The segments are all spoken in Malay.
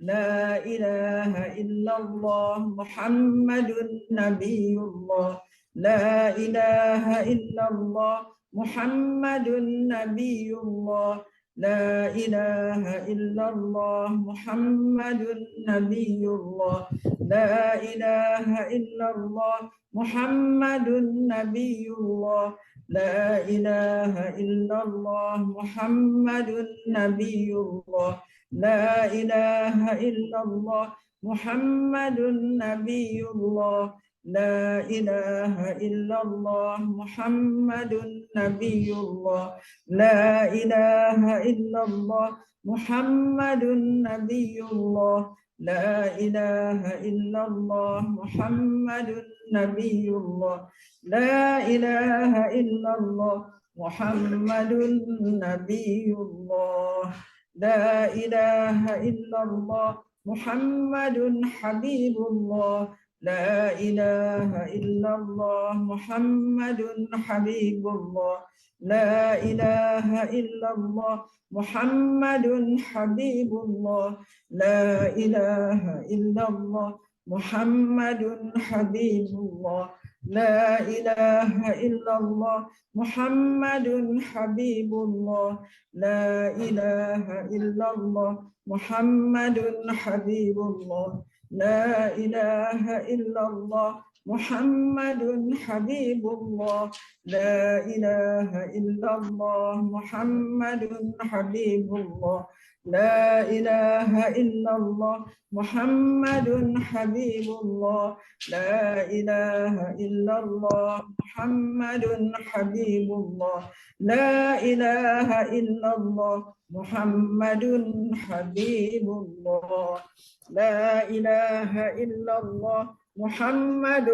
لا إله إلا الله محمد نبي الله لا إله إلا الله محمد نبي الله لا إله إلا الله محمد نبي الله لا إله إلا الله محمد نبي الله لا إله إلا الله محمد نبي الله لا إله إلا الله محمد نبي الله لا إله إلا الله محمد نبي الله لا إله إلا الله محمد نبي الله لا إله إلا الله محمد نبي الله لا إله إلا الله محمد نبي الله لا إله إلا الله محمد حبيب الله لا إله إلا الله محمد حبيب الله لا إله إلا الله محمد حبيب الله لا إله إلا الله محمد حبيب الله لا إله إلا الله محمد حبيب الله لا إله إلا الله محمد حبيب الله لا إله إلا الله محمد حبيب الله لا إله إلا الله محمد حبيب الله لا إله إلا الله محمد حبيب الله لا إله إلا الله محمد حبيب الله لا إله إلا الله محمد حبيب الله لا إله إلا الله محمد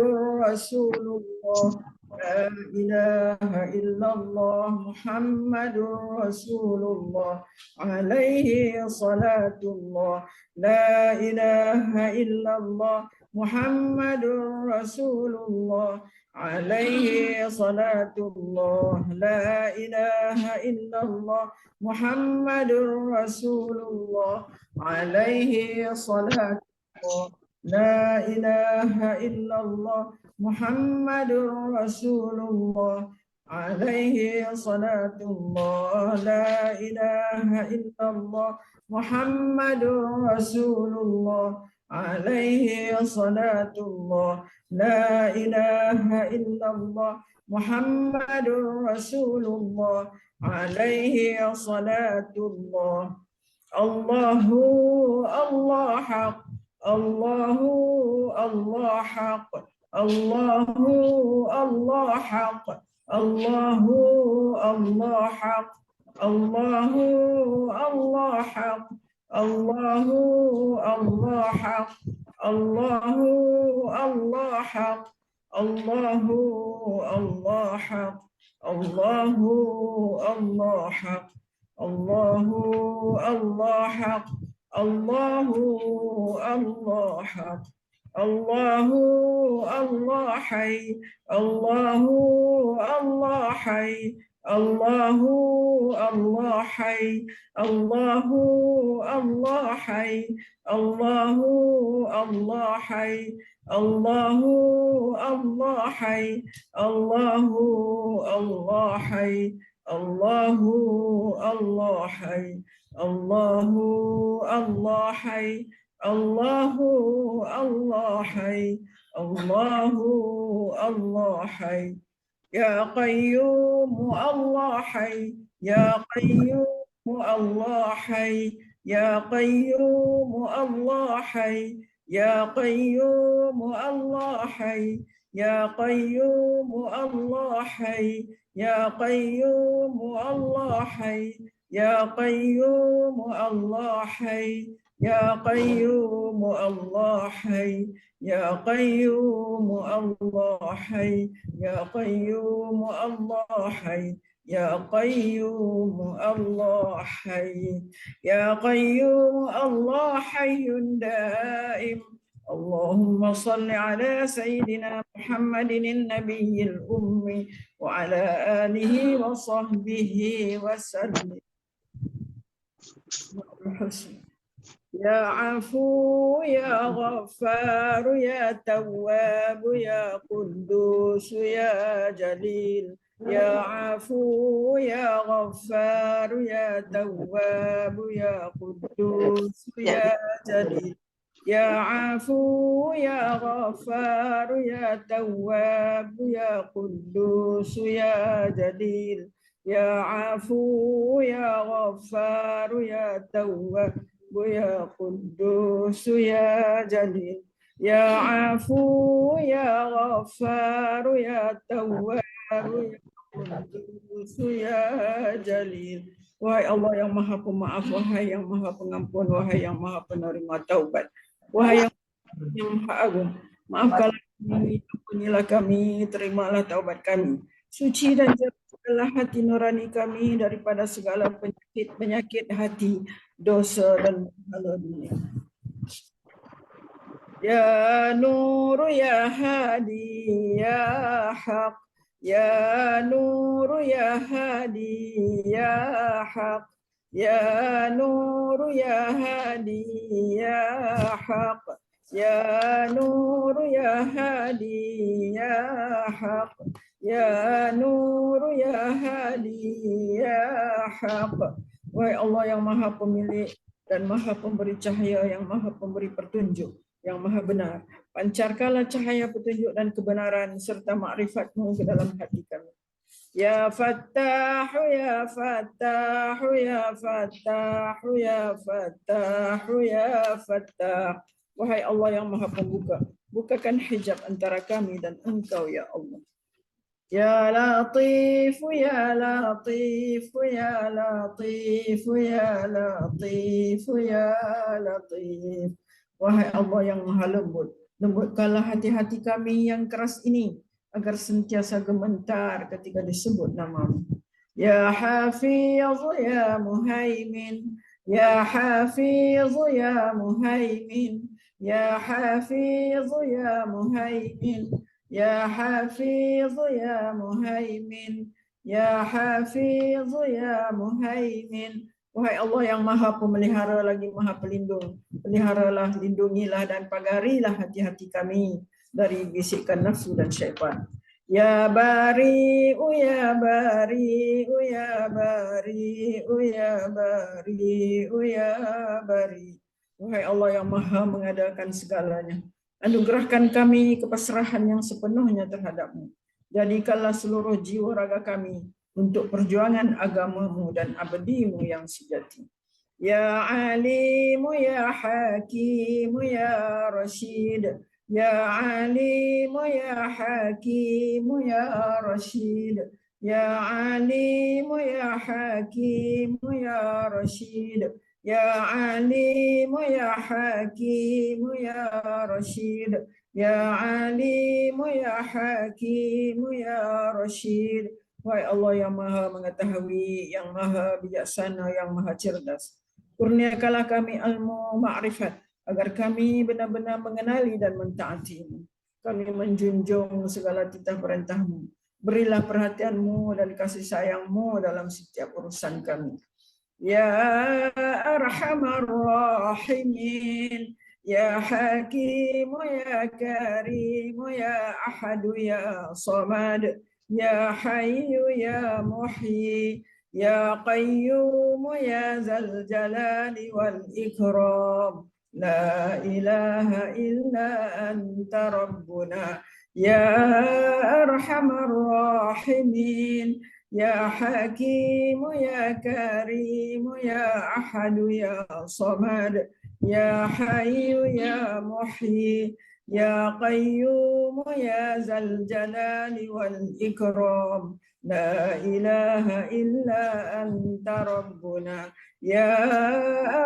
رسول الله لا إله إلا الله محمد رسول الله عليه صلاة الله لا إله إلا الله محمد رسول الله عليه صلاة الله لا إله إلا الله محمد رسول الله عليه صلاة الله لا إله إلا الله محمد رسول الله عليه صلاة الله لا إله إلا الله محمد رسول الله عليه صلاة الله لا إله إلا الله محمد رسول الله عليه صلاة الله الله الله حق الله الله حق الله الله حق الله الله حق الله الله حق الله الله حق الله الله حق الله الله حق الله الله حق الله الله حق الله الله حق الله الله حي الله الله حي الله الله حي الله الله حي الله الله حي الله الله حي الله الله حي الله الله حي الله الله حي الله الله حي الله الله حي يا قيوم الله حي يا قيوم الله حي يا قيوم الله حي يا قيوم الله حي يا قيوم الله حي يا قيوم الله حي يا قيوم الله حي يا قيوم الله حي يا قيوم الله حي يا قيوم الله حي يا قيوم الله حي يا قيوم الله حي دائم اللهم صل على سيدنا محمد النبي الأمي وعلى آله وصحبه وسلم. يا عفو يا غفار يا تواب يا قدوس يا جليل يا عفو يا غفار يا تواب يا قدوس يا جليل يا عفو يا غفار يا تواب يا قدوس يا جليل يا عفو يا غفار يا تواب يا قدوس يا جليل يا عفو يا غفار يا تواب يا قدوس يا جليل. Wahai Allah yang maha pemaaf, wahai yang maha pengampun, wahai yang maha penerima taubat, wahai yang maha agung, maafkanlah kami, ampunilah kami, terimalah taubat kami. Suci dan jagalah hati nurani kami daripada segala penyakit hati, dosa dan berhala dunia. Ya Nur ya Hadi ya Haq, ya Nur ya Hadi ya Haq, ya Nur ya Hadi ya Haq, ya Nur ya Hadi ya Haq, ya Nur ya Hadi ya Haq. Wahai Allah yang maha pemilik dan maha pemberi cahaya, yang maha pemberi petunjuk, yang maha benar, pancarkanlah cahaya petunjuk dan kebenaran serta makrifat-Mu ke dalam hati kami. Ya Fattah, ya Fattah, ya Fattah, ya Fattah, ya Fattah. Wahai Allah yang maha pembuka, bukakan hijab antara kami dan Engkau ya Allah. Ya Latif, ya Latif, ya Latif, ya Latif, ya Latif. Wahai Allah yang maha lembut, lembutkanlah hati-hati kami yang keras ini, agar sentiasa gemetar ketika disebut nama-Mu. Ya Hafiz, ya Muhaimin, ya Hafiz, ya Muhaimin, ya Hafiz, ya Muhaimin, ya Hafiz, ya Muhaimin, ya Hafiz, ya Muhaimin. Wahai Allah yang maha pemelihara lagi maha pelindung, peliharalah, lindungilah dan pagarilah hati-hati kami dari bisikan nafsu dan syaitan. Ya Bari, ya Bari, ya Bari, ya Bari, ya Bari. Wahai Allah yang maha mengadakan segalanya, anugerahkan kami kepasrahan yang sepenuhnya terhadap-Mu. Jadikanlah seluruh jiwa raga kami untuk perjuangan agama-Mu dan abadi-Mu yang sejati. Ya Alimu, ya Hakimu, ya Rashid. Ya Alimu, ya Hakimu, ya Rashid. Ya Alimu, ya Hakimu, ya Rashid. Ya Alimu, ya Hakimu, ya Rashid. Ya Alimu, ya Hakimu, ya Rashid. Wahai Allah yang maha mengetahui, yang maha bijaksana, yang maha cerdas, kurniakanlah kami ilmu ma'rifat, agar kami benar-benar mengenali dan mentaati-Mu. Kami menjunjung segala titah perintah-Mu. Berilah perhatian-Mu dan kasih sayang-Mu dalam setiap urusan kami. Ya Arhamar Rahimin, Ya Hakim, Ya Karim, Ya Ahad, Ya Samad, Ya Hayyu, Ya Muhyi, Ya Qayyum, Ya Zal Jalali wal Ikram. La ilaha illa anta Rabbuna. Ya Arhamar Rahimin, Ya Hakim, Ya Karim, Ya Ahad, Ya Samad, Ya Hayyu, Ya Muhyi, Ya Qayyum, Ya Zal Jalali wal Ikram. La ilaha illa anta Rabbuna. Ya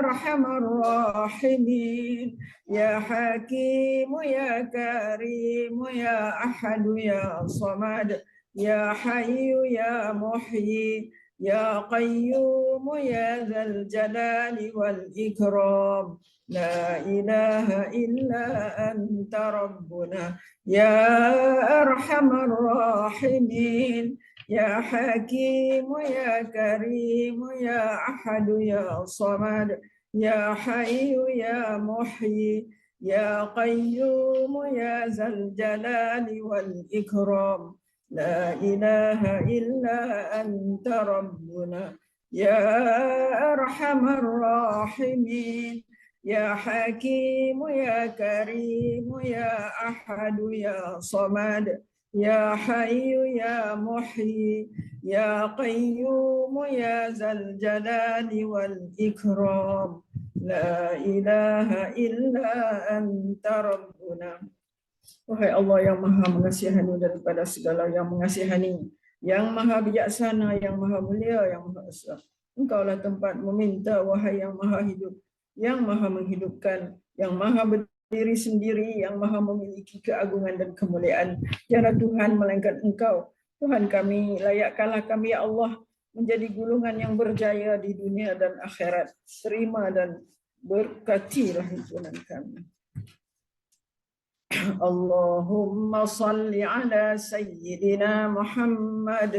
Arhamar Rahimin, Ya Hakim, Ya Karim, Ya Ahad, Ya Samad, Ya Hayyu, Ya Muhyi, Ya Qayyum, Ya Zal Jalali wal Ikram. La ilaha illa anta Rabbuna. Ya Arhamar Rahimin, Ya Hakim, Ya Karim, Ya Ahad, Ya Samad, يا حي يا محيي يا قيوم يا ذا الجلال والإكرام لا إله إلا أنت ربنا يا أرحم الراحمين يا حكيم يا كريم يا أحد يا صمد يا حي يا محيي يا قيوم يا ذا الجلال والإكرام لا إله إلا أنت ربنا. Wahai Allah yang maha mengasihani daripada segala yang mengasihani, yang maha bijaksana, yang maha mulia, yang maha esa. Engkaulah tempat meminta, wahai yang maha hidup, yang maha menghidupkan, yang maha berdiri sendiri, yang maha memiliki keagungan dan kemuliaan. Tiada Tuhan melainkan Engkau. Tuhan kami, layakkanlah kami ya Allah menjadi gulungan yang berjaya di dunia dan akhirat. Terima dan berkatilah hidupan kami. اللهم صل على سيدنا محمد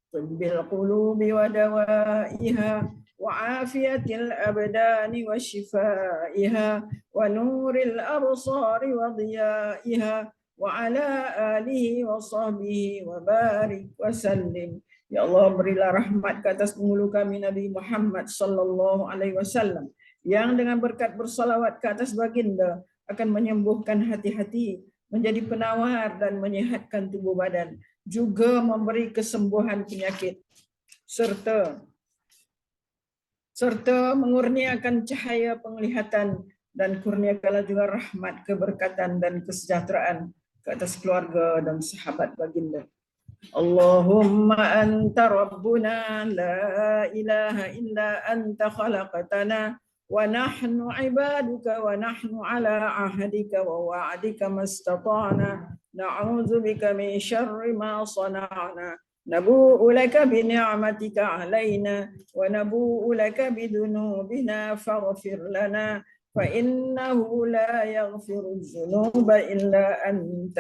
طب القلوب ودوائها وعافية الأبدان وشفائها ونور الأبصار وضيائها وعلى آله وصحبه وبارك وسلم. Ya Allah, berilah rahmat ke atas penghulu kami Nabi Muhammad sallallahu alaihi wasallam yang dengan berkat bersalawat ke atas baginda akan menyembuhkan hati-hati, menjadi penawar dan menyehatkan tubuh badan, juga memberi kesembuhan penyakit, serta mengurniakan cahaya penglihatan dan kurniakanlah juga rahmat, keberkatan dan kesejahteraan ke atas keluarga dan sahabat baginda. Allahumma anta rabbuna la ilaha illa anta khalaqtana ونحن عبادك ونحن على عهدك ووعدك ما استطعنا نعوذ بك من شر ما صنعنا نبوء لك بنعمتك علينا ونبوء لك بذنوبنا فاغفر لنا فإنه لا يغفر الذنوب إلا أنت.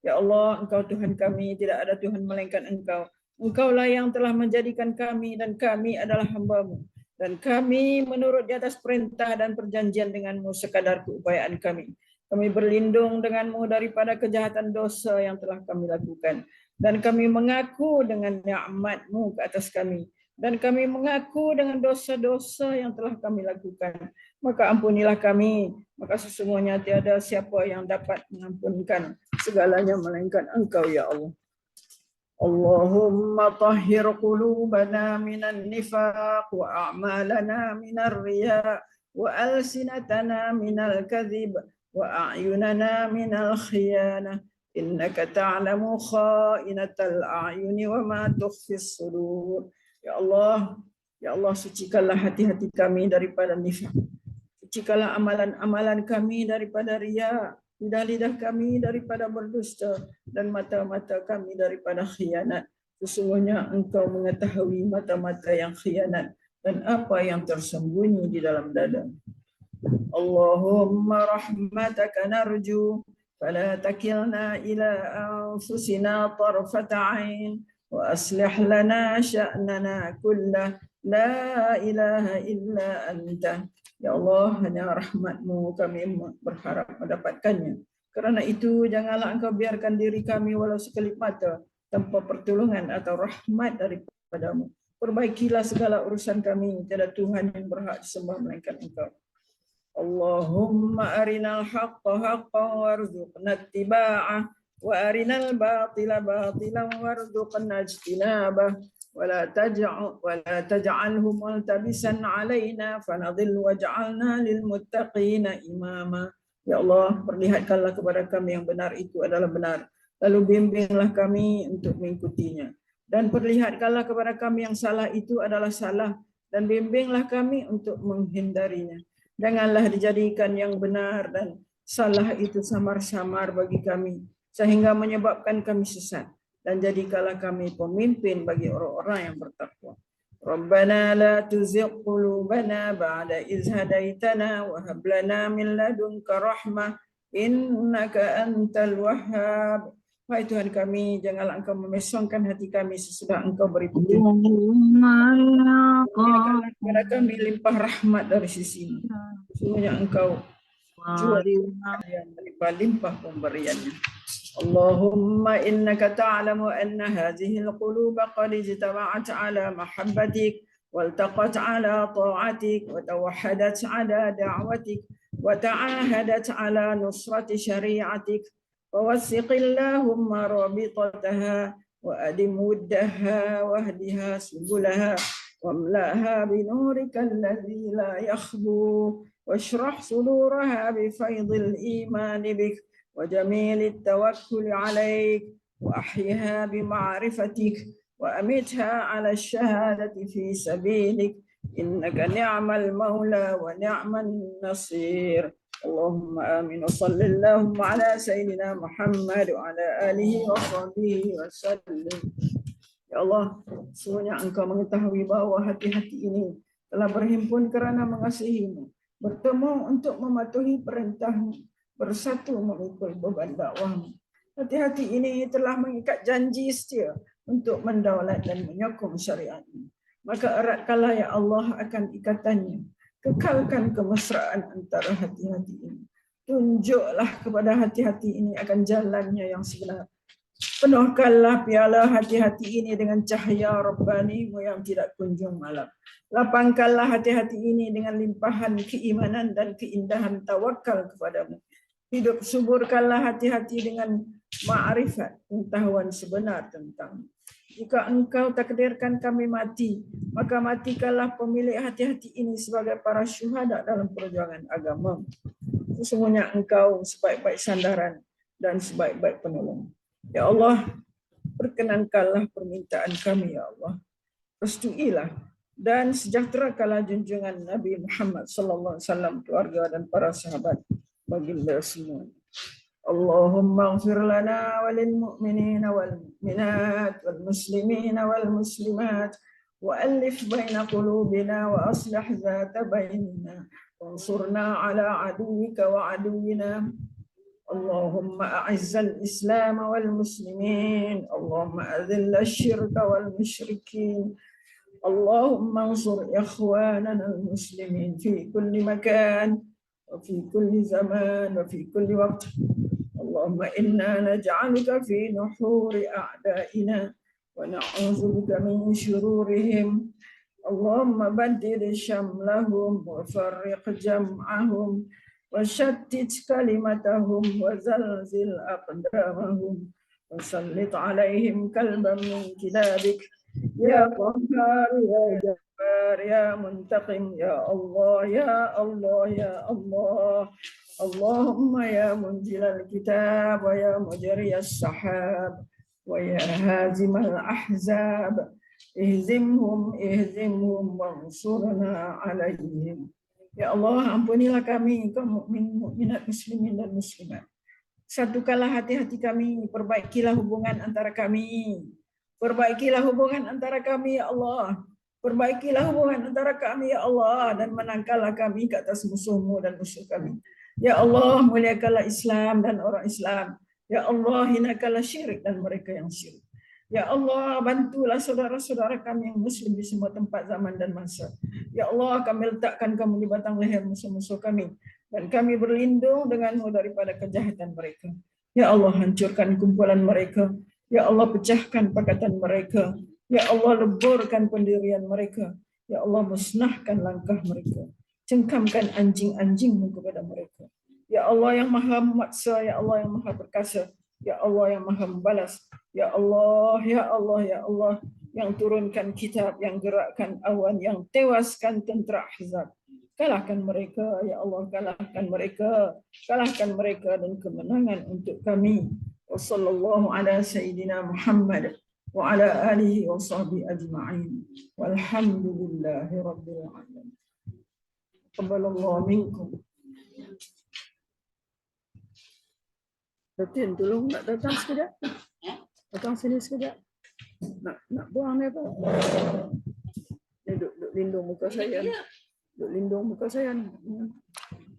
Ya Allah, Engkau Tuhan kami, tidak ada Tuhan melainkan Engkau. Engkaulah yang telah menjadikan kami dan kami adalah hamba-Mu. Dan kami menurut di atas perintah dan perjanjian denganmu sekadar keupayaan kami. Kami berlindung denganmu daripada kejahatan dosa yang telah kami lakukan. Dan kami mengaku dengan nikmat-Mu ke atas kami. Dan kami mengaku dengan dosa-dosa yang telah kami lakukan. Maka ampunilah kami. Maka sesungguhnya tiada siapa yang dapat mengampunkan segalanya melainkan Engkau ya Allah. اللهم طهر قلوبنا من النفاق وأعمالنا من الرياء وألسنتنا من الكذب وأعيننا من الخيانة إنك تعلم خائنة الأعين وما تخفي الصدور. Ya Allah, sucikanlah hati-hati kami daripada nifak. Sucikanlah amalan-amalan kami daripada riya. Lidah-lidah kami daripada berdusta dan mata-mata kami daripada khianat. Sesungguhnya Engkau mengetahui mata-mata yang khianat dan apa yang tersembunyi di dalam dada. Allahumma rahmataka narju fala takilna ila anfusina tarfata ain wa aslih lana sya'nana kullah la ilaha illa anta. Ya Allah, hanya rahmat-Mu kami berharap mendapatkannya. Kerana itu, janganlah Engkau biarkan diri kami walau sekelip mata tanpa pertolongan atau rahmat daripada-Mu. Perbaikilah segala urusan kami. Tiada Tuhan yang berhak disembah melainkan Engkau. Allahumma arinal haqqa haqqan warzuqna ittiba'ah wa arinal batila batilan warzuqna ijtinabah. ولا تجعله ملتبسا علينا فنضل وجعلنا للمتقين إماما. Ya Allah, perlihatkanlah kepada kami yang benar itu adalah benar, lalu bimbinglah kami untuk mengikutinya, dan perlihatkanlah kepada kami yang salah itu adalah salah, dan bimbinglah kami untuk menghindarinya. Janganlah dijadikan yang benar dan salah itu samar-samar bagi kami sehingga menyebabkan kami sesat. Dan jadikanlah kami pemimpin bagi orang-orang yang bertakwa. Rabbana la tuzigh qulubana ba'da idh hadaitana wa hab lana min ladunka rahmah innaka antal wahhab. Wahai Tuhan kami, janganlah Engkau memesongkan hati kami sesudah Engkau beri petunjuk. Berikanlah kepada kami limpah rahmat dari sisi-Mu. Sungguhnya Engkau jual ورضا yang melimpah pemberiannya. Allahumma innaka ta'lamu anna hadhihi al-qulub qad ijtama'at ala mahabbatik والتقت على طاعتك وتوحدت على دعوتك وتعاهدت على نصرة شريعتك فوثق اللهم رابطتها وأدم ودها واهدها سبلها واملأها بنورك الذي لا يخبو واشرح صدورها بفيض الإيمان بك وجميل التوكل عليك وأحيها بمعرفتك وأمتها على الشهادة في سبيلك إنك نعم المولى ونعم النصير اللهم آمين وصل اللهم على سيدنا محمد وعلى آله وصحبه وسلم. Ya Allah, sesungguhnya Engkau mengetahui bahwa hati-hati ini telah berhimpun kerana mengasihi-Mu, bertemu untuk mematuhi perintah-Mu, bersatu memikul beban dakwah-Mu. Hati-hati ini telah mengikat janji setia untuk mendaulat dan menyokong syariat-Mu. Maka eratkanlah ya Allah akan ikatannya. Kekalkan kemesraan antara hati-hati ini. Tunjuklah kepada hati-hati ini akan jalannya yang sebenar. Penuhkanlah piala hati-hati ini dengan cahaya Rabbani-Mu yang tidak kunjung malam. Lapangkanlah hati-hati ini dengan limpahan keimanan dan keindahan tawakal kepadamu. Hidup suburkanlah hati-hati dengan ma'rifat, pengetahuan sebenar tentang. Jika Engkau takdirkan kami mati, maka matikanlah pemilik hati-hati ini sebagai para syuhada dalam perjuangan agama. Sesungguhnya Engkau sebaik-baik sandaran dan sebaik-baik penolong. Ya Allah, perkenankanlah permintaan kami, ya Allah. Restuilah dan sejahterakanlah junjungan Nabi Muhammad sallallahu alaihi wasallam, keluarga dan para sahabat baginda semua. Allahumma ighfir lana walil mu'minina wal mu'minat wal muslimina wal muslimat wa alif baina qulubina wa aslih zata bainina wansurna ala aduwika wa aduwina. Allahumma a'izzal islam wal muslimin, Allahumma adhilla syirka wal musyrikin, Allahumma ansur ikhwanana al muslimin fi kulli makan wa fi kulli zaman wa fi kulli waqt. Allahumma inna naj'aluka fi nuhuri a'da'ina wa na'udzubika min syururihim. Allahumma baddil syamlahum wa farriq jam'ahum وشتت كلمتهم وزلزل أقدامهم وسلط عليهم كلبا من كلابك يا قهار يا جبار يا منتقم يا الله يا الله يا الله. اللهم يا منزل الكتاب ويا مجري السحاب ويا هازم الأحزاب اهزمهم وانصرنا عليهم. Ya Allah, ampunilah kami, kaum mukminat muslimin dan muslimat. Satukanlah hati-hati kami, perbaikilah hubungan antara kami. Perbaikilah hubungan antara kami, ya Allah. Perbaikilah hubungan antara kami, ya Allah, dan menangkallah kami ke atas musuh-Mu dan musuh kami. Ya Allah, muliakanlah Islam dan orang Islam. Ya Allah, hinakanlah syirik dan mereka yang syirik. Ya Allah, bantulah saudara-saudara kami yang muslim di semua tempat, zaman dan masa. Ya Allah, kami letakkan kamu di batang leher musuh-musuh kami. Dan kami berlindung denganmu daripada kejahatan mereka. Ya Allah, hancurkan kumpulan mereka. Ya Allah, pecahkan pakatan mereka. Ya Allah, leburkan pendirian mereka. Ya Allah, musnahkan langkah mereka. Cengkamkan anjing-anjingmu kepada mereka. Ya Allah yang maha memaksa, ya Allah yang maha perkasa. Ya Allah yang maha membalas. Ya Allah, ya Allah, ya Allah yang turunkan kitab, yang gerakkan awan, yang tewaskan tentera Ahzab. Kalahkan mereka, ya Allah, kalahkan mereka. Kalahkan mereka dan kemenangan untuk kami. Wa sallallahu ala sayyidina Muhammad wa ala alihi wa sahbihi ajma'in. Walhamdulillahi rabbil alamin. Taqabbalallahu minkum. Datin, tolong nak datang sekejap. Datang sini sekejap. Nak buang ni apa? Ni duk lindung muka saya. Duk lindung muka saya.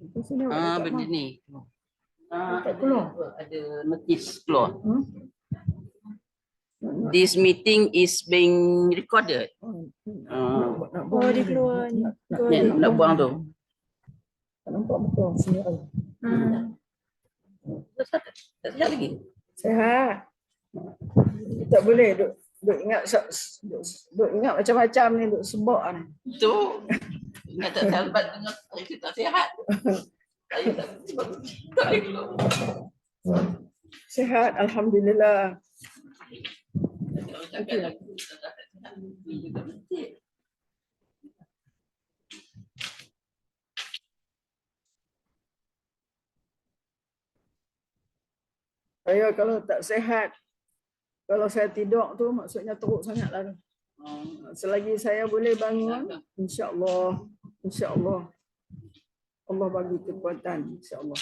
Muka sini. Benda ni. Tak keluar. Ada notis keluar. This meeting is being recorded. Nak buang dia keluar ni. Nak buang tu. Tak nampak betul sini. Tak sihat lagi. Sehat. Tak boleh duk ingat duk ingat macam-macam ni, duk sebab ni. Tu. Ingat tak sahabat dengan saya tak sihat. Saya tak boleh keluar. Sehat, alhamdulillah. Kalau cakap lagu, tak sihat. Ini juga mesti. Saya kalau tak sehat, kalau saya tidur tu maksudnya teruk sangatlah. Selagi saya boleh bangun, insya-Allah, insya-Allah Allah bagi kekuatan, insya-Allah.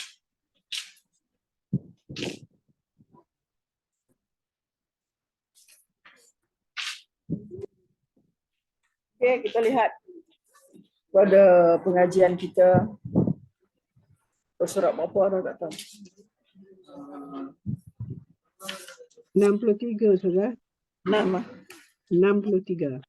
Okey, kita lihat pada pengajian kita. Surat berapa dah tak tahu. 63 sudah. 6 lah. 63.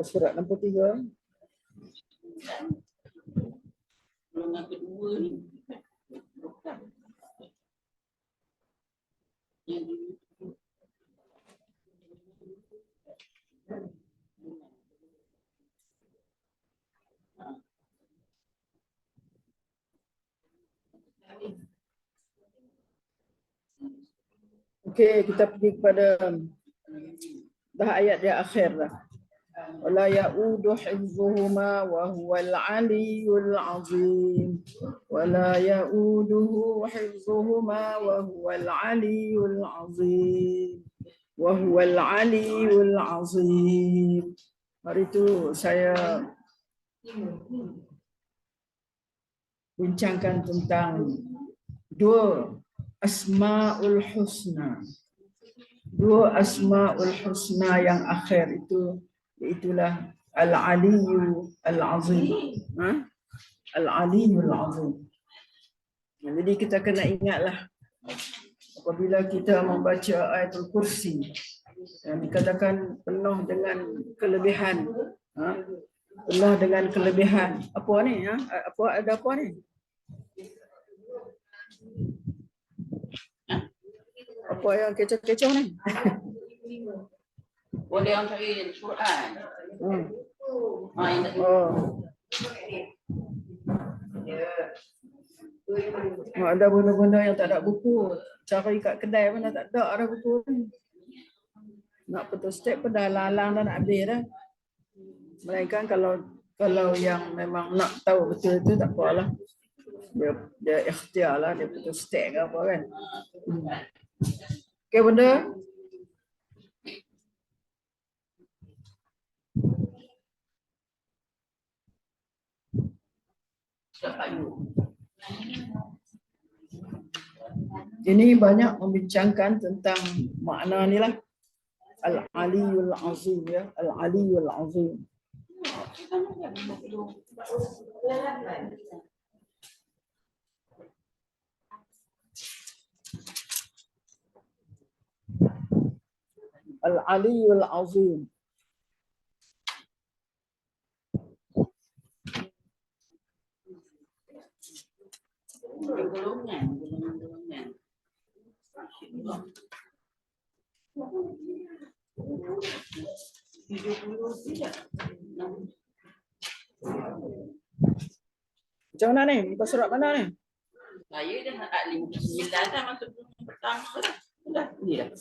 Surat 63. Golongan kedua ni. Okey, kita pergi kepada dah ayat dia akhir dah. Wala ya'udu hifzuhuma wa huwal aliyyul azim. Wala ya'uduhu hifzuhuma wa huwal aliyyul azim. Wa huwal aliyyul azim. Hari itu saya bincangkan tentang dua Asmaul Husna. Dua Asmaul Husna yang akhir itu, itulah Al-Aliyyu Al-Azim. Al-Aliyyu Al-Azim. Jadi kita kena ingatlah apabila kita membaca Ayatul Kursi yang dikatakan penuh dengan kelebihan. Penuh dengan kelebihan. Apa ni? Ada apa ni? Apa yang kecoh-kecoh ni? Boleh orang cari Quran. Ada benda-benda yang tak ada buku. Cari kat kedai mana tak ada buku ni. Nak betul step pun dah lalang dah nak habis dah. Melainkan kalau yang memang nak tahu betul itu tak apalah. Dia ikhtiar lah, dia betul step ke apa kan. Okey benda. Ini banyak membincangkan tentang makna ni lah. Al-Aliyyul Azim ya, Al-Aliyyul Azim. Al-Aliyyul Azim. Golongan. Macam mana ni? Muka surat mana ni? Saya dah nak 59 dah masuk buku pertama dah. Dah ni dah.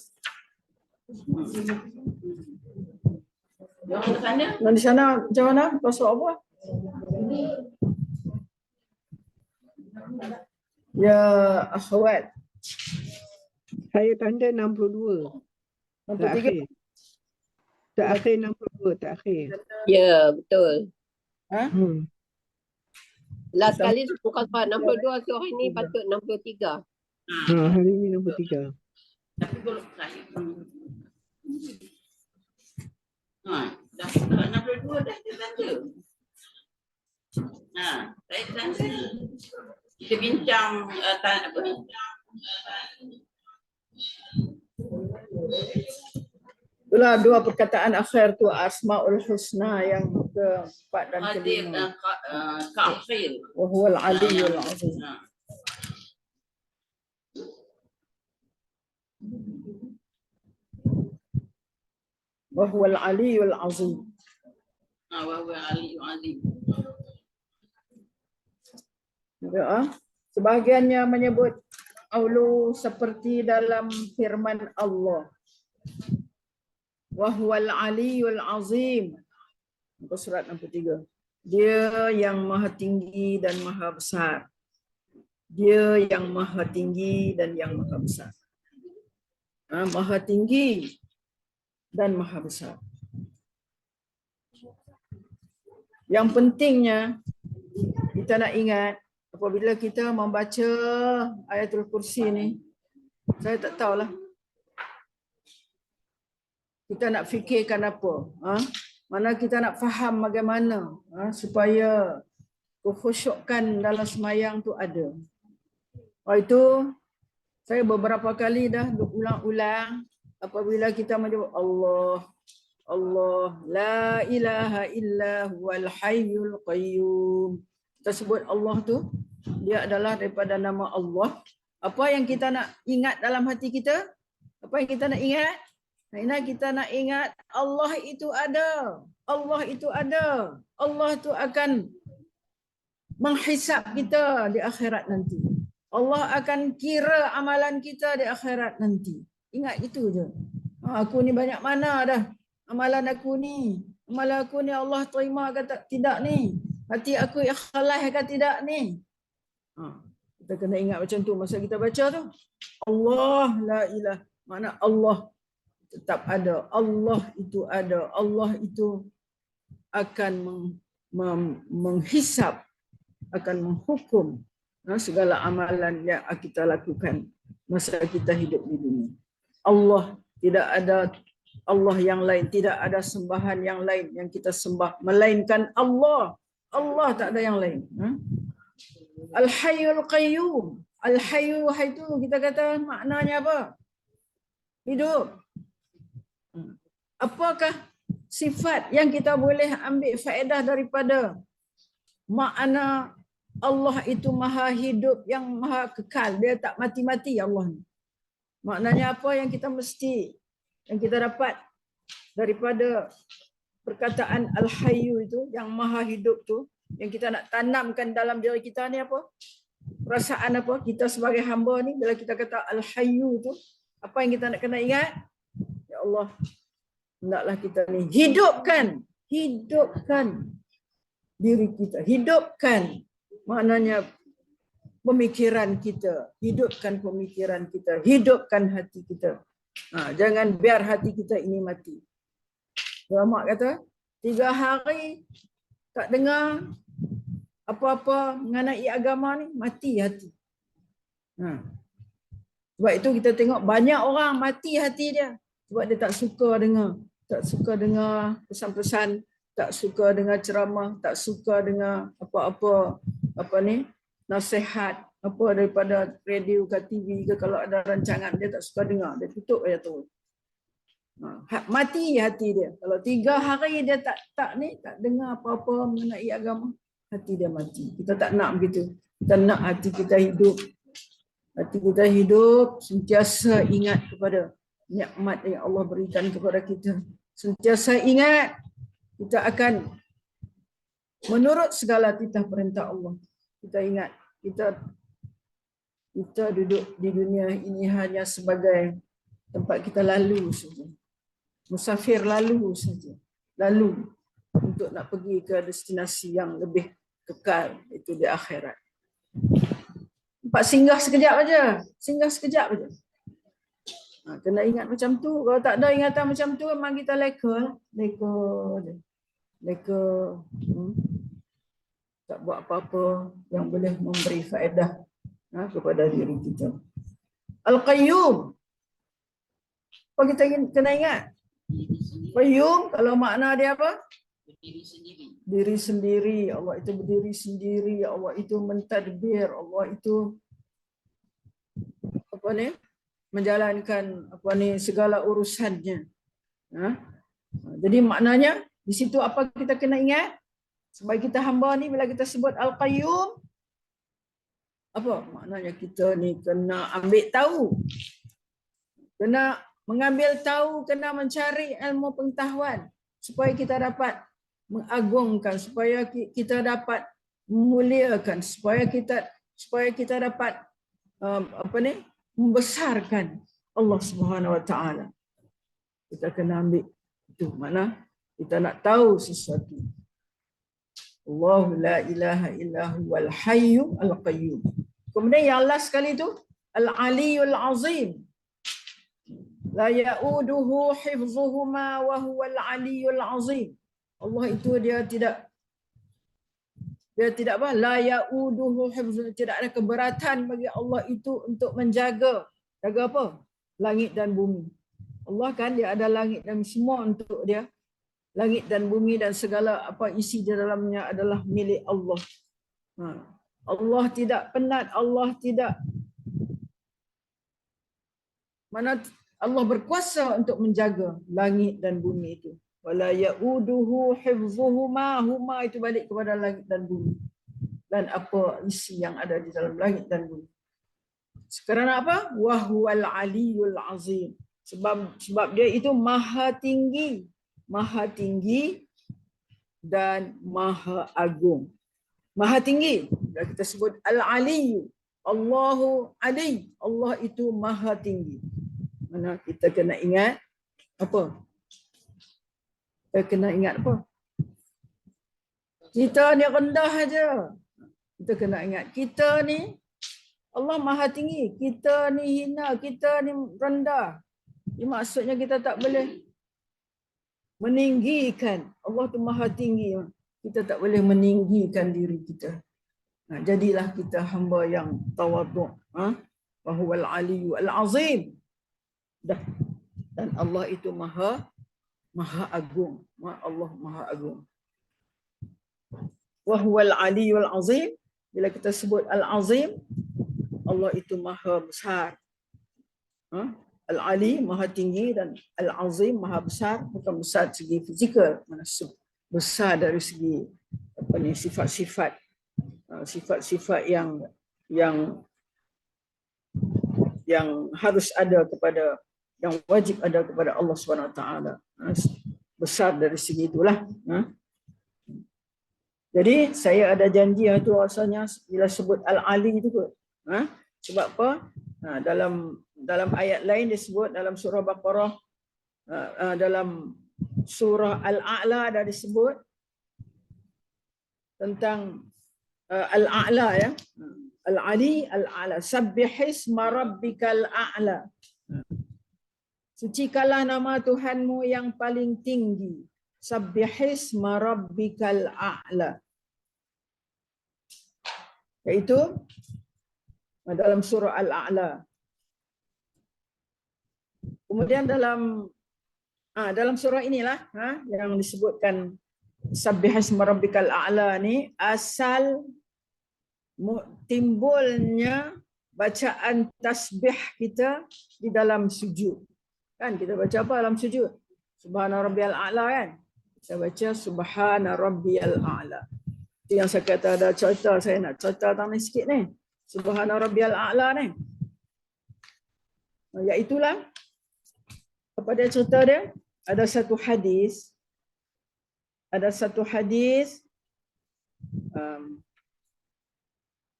Yang sana. Dan di sana macam mana? Muka surat apa? Ya akhwat. Saya tanda 62. Tak 63. akhir. Tak akhir 62, tak akhir. Ya, betul. Last Betul. kali bukan 62, so hari ni patut 63. Hari ini 63. Tapi kalau saya dah 62 dah dia tanda. Kita bincang apa ni? Itulah dua perkataan akhir tu Asmaul Husna yang keempat dan Hadir kelima. Ka'fil. Wa huwal aliyyul azim. Wa huwal aliyyul azim. Wa aliyyul azim. Ya, sebahagiannya menyebut aulu seperti dalam firman Allah. Wa huwal aliyyul azim. Muka surat 63. Dia yang maha tinggi dan maha besar. Dia yang maha tinggi dan yang maha besar. Maha tinggi dan maha besar. Yang pentingnya kita nak ingat apabila kita membaca ayatul kursi ni, saya tak tahulah kita nak fikirkan apa. Mana kita nak faham bagaimana supaya kekhusyukan dalam semayang tu ada. Itu saya beberapa kali dah ulang-ulang apabila kita menyebut Allah, Allah, la ilaha illa huwal hayyul qayyum. Kita sebut Allah tu, dia adalah daripada nama Allah. Apa yang kita nak ingat dalam hati kita? Apa yang kita nak ingat? Kita nak ingat Allah itu ada. Allah itu ada. Allah tu akan menghisap kita di akhirat nanti. Allah akan kira amalan kita di akhirat nanti. Ingat itu je. Aku ni banyak mana dah amalan aku ni. Amalan aku ni Allah terima ke tidak ni? Hati aku ikhlas ke tidak ni? Kita kena ingat macam tu masa kita baca tu. Allah la ilah. Mana Allah tetap ada. Allah itu ada. Allah itu akan menghisap, akan menghukum segala amalan yang kita lakukan masa kita hidup di dunia. Allah tidak ada Allah yang lain, tidak ada sembahan yang lain yang kita sembah melainkan Allah. Allah tak ada yang lain. Al-Hayyul Qayyum. Al-Hayyu itu kita kata maknanya apa? Hidup. Apakah sifat yang kita boleh ambil faedah daripada makna Allah itu maha hidup yang maha kekal. Dia tak mati-mati Allah ni. Maknanya apa yang kita mesti, yang kita dapat daripada perkataan Al-Hayyu itu, yang maha hidup tu, yang kita nak tanamkan dalam diri kita ni apa? Perasaan apa? Kita sebagai hamba ni, bila kita kata Al-Hayyu tu, apa yang kita nak kena ingat? Ya Allah, hendaklah kita ni hidupkan diri kita. Hidupkan maknanya pemikiran kita. Hidupkan pemikiran kita. Hidupkan hati kita. Jangan biar hati kita ini mati. Ulama kata, 3 hari tak dengar apa-apa mengenai agama ni, mati hati. Sebab itu kita tengok banyak orang mati hati dia. Sebab dia tak suka dengar. Tak suka dengar pesan-pesan. Tak suka dengar ceramah. Tak suka dengar apa-apa nasihat apa daripada radio ke TV ke. Kalau ada rancangan dia tak suka dengar. Dia tutup aja tu. Mati hati dia. Kalau 3 hari dia tak dengar apa-apa mengenai agama, hati dia mati. Kita tak nak begitu. Kita nak hati kita hidup. Hati kita hidup sentiasa ingat kepada nikmat yang Allah berikan kepada kita. Sentiasa ingat kita akan menurut segala titah perintah Allah. Kita ingat kita duduk di dunia ini hanya sebagai tempat kita lalu saja. Musafir lalu saja. Lalu untuk nak pergi ke destinasi yang lebih kekal, itu di akhirat. Tempat singgah sekejap aja. Singgah sekejap aja. Kena ingat macam tu. Kalau tak ada ingatan macam tu, memang kita leka. Tak buat apa-apa yang boleh memberi faedah kepada diri kita. Al-Qayyum. Apa kita kena ingat? Qayyum, kalau makna dia apa? berdiri sendiri. Diri sendiri, Allah itu berdiri sendiri, Allah itu mentadbir, Allah itu apa ni? Menjalankan apa ni segala urusannya. Ha? Jadi maknanya di situ apa kita kena ingat? Sebagai kita hamba ni bila kita sebut Al-Qayyum, apa maknanya kita ni kena ambil tahu. Kena mengambil tahu, kena mencari ilmu pengetahuan supaya kita dapat mengagungkan, supaya kita dapat memuliakan, supaya kita dapat apa ni? Membesarkan Allah Subhanahu Wa Taala. Kita kena ambil itu mana kita nak tahu sesuatu. Allah la ilaha illa huwal hayyu al qayyum. Kemudian yang last sekali tu al-aliyul azim. La ya'uduhu hifzuhuma wa huwal aliyul azim. Allah itu dia tidak apa, la ya'uduhu hifzuhu, tidak ada keberatan bagi Allah itu untuk jaga apa? Langit dan bumi. Allah kan dia ada langit dan semua untuk dia. Langit dan bumi dan segala apa isi di dalamnya adalah milik Allah. Allah tidak penat, Allah tidak Allah berkuasa untuk menjaga langit dan bumi itu. Wala ya'uduhu hifzuhuma, huma itu balik kepada langit dan bumi. Dan apa isi yang ada di dalam langit dan bumi. Sekarang apa? Wa huwal aliyul azim. Sebab dia itu maha tinggi dan maha agung. Maha tinggi, kita sebut al-aliyu. Allahu ali, Allah itu maha tinggi. Mana kita kena ingat apa? Kita kena ingat apa? Kita ni rendah aja. Kita kena ingat kita ni Allah maha tinggi, kita ni hina, kita ni rendah. Ini maksudnya kita tak boleh meninggikan. Allah tu maha tinggi. Kita tak boleh meninggikan diri kita. Jadilah kita hamba yang tawaduk. Wa huwal aliyyu al-azim. Dan Allah itu maha agung. Allah maha agung. Wa huwal aliyyu al-azim. Bila kita sebut al-azim, Allah itu maha besar. Al-Ali maha tinggi dan Al-Azim maha besar, bukan besar dari segi fizikal, besar dari segi apa ni, sifat-sifat yang harus ada kepada, yang wajib ada kepada Allah Subhanahu Wa Taala. Besar dari segi itulah. Jadi saya ada janji itu rasanya bila sebut Al-Ali itu kot. Sebab apa? Dalam ayat lain disebut dalam surah Baqarah, dalam surah Al-A'la ada disebut tentang Al-A'la ya. Al-Ali Al-A'la. Sabbihisma rabbikal a'la. Sucikalah nama Tuhanmu yang paling tinggi. Sabbihisma rabbikal a'la. Iaitu dalam surah Al-A'la. Kemudian dalam surah inilah yang disebutkan Sabbihisma rabbikal a'la ni asal timbulnya bacaan tasbih kita di dalam sujud. Kan kita baca apa dalam sujud? Subhana rabbiyal a'la kan? Kita baca subhana rabbiyal a'la. Itu yang saya kata ada cerita, saya nak cerita tentang ni sikit ni. Subhana rabbiyal a'la ni. Iaitulah apa dia cerita dia? Ada satu hadis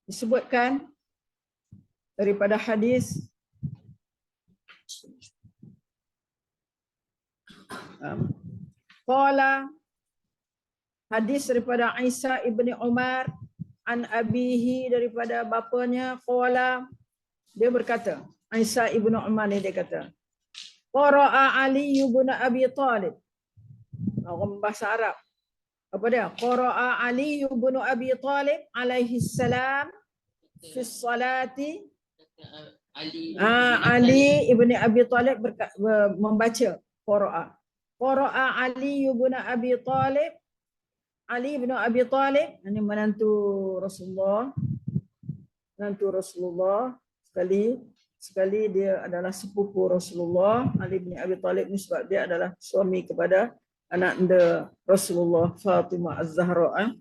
disebutkan daripada hadis hadis daripada Isa ibni Umar an abihi, daripada bapanya, dia berkata, Isa ibni Umar ni dia kata, qara'a Ali ibn Abi Talib. Orang bahasa Arab. Apa dia? Qara'a Ali ibn Abi Talib alaihi salam fi salati. Ali ibn Abi Talib membaca qara'a. Qara'a Ali ibn Abi Talib Ali bin Abi Talib, ini menantu Rasulullah. Menantu Rasulullah, sekali dia adalah sepupu Rasulullah. Ali bin Abi Talib ni sebab dia adalah suami kepada anak anda Rasulullah, Fatimah Az-Zahra.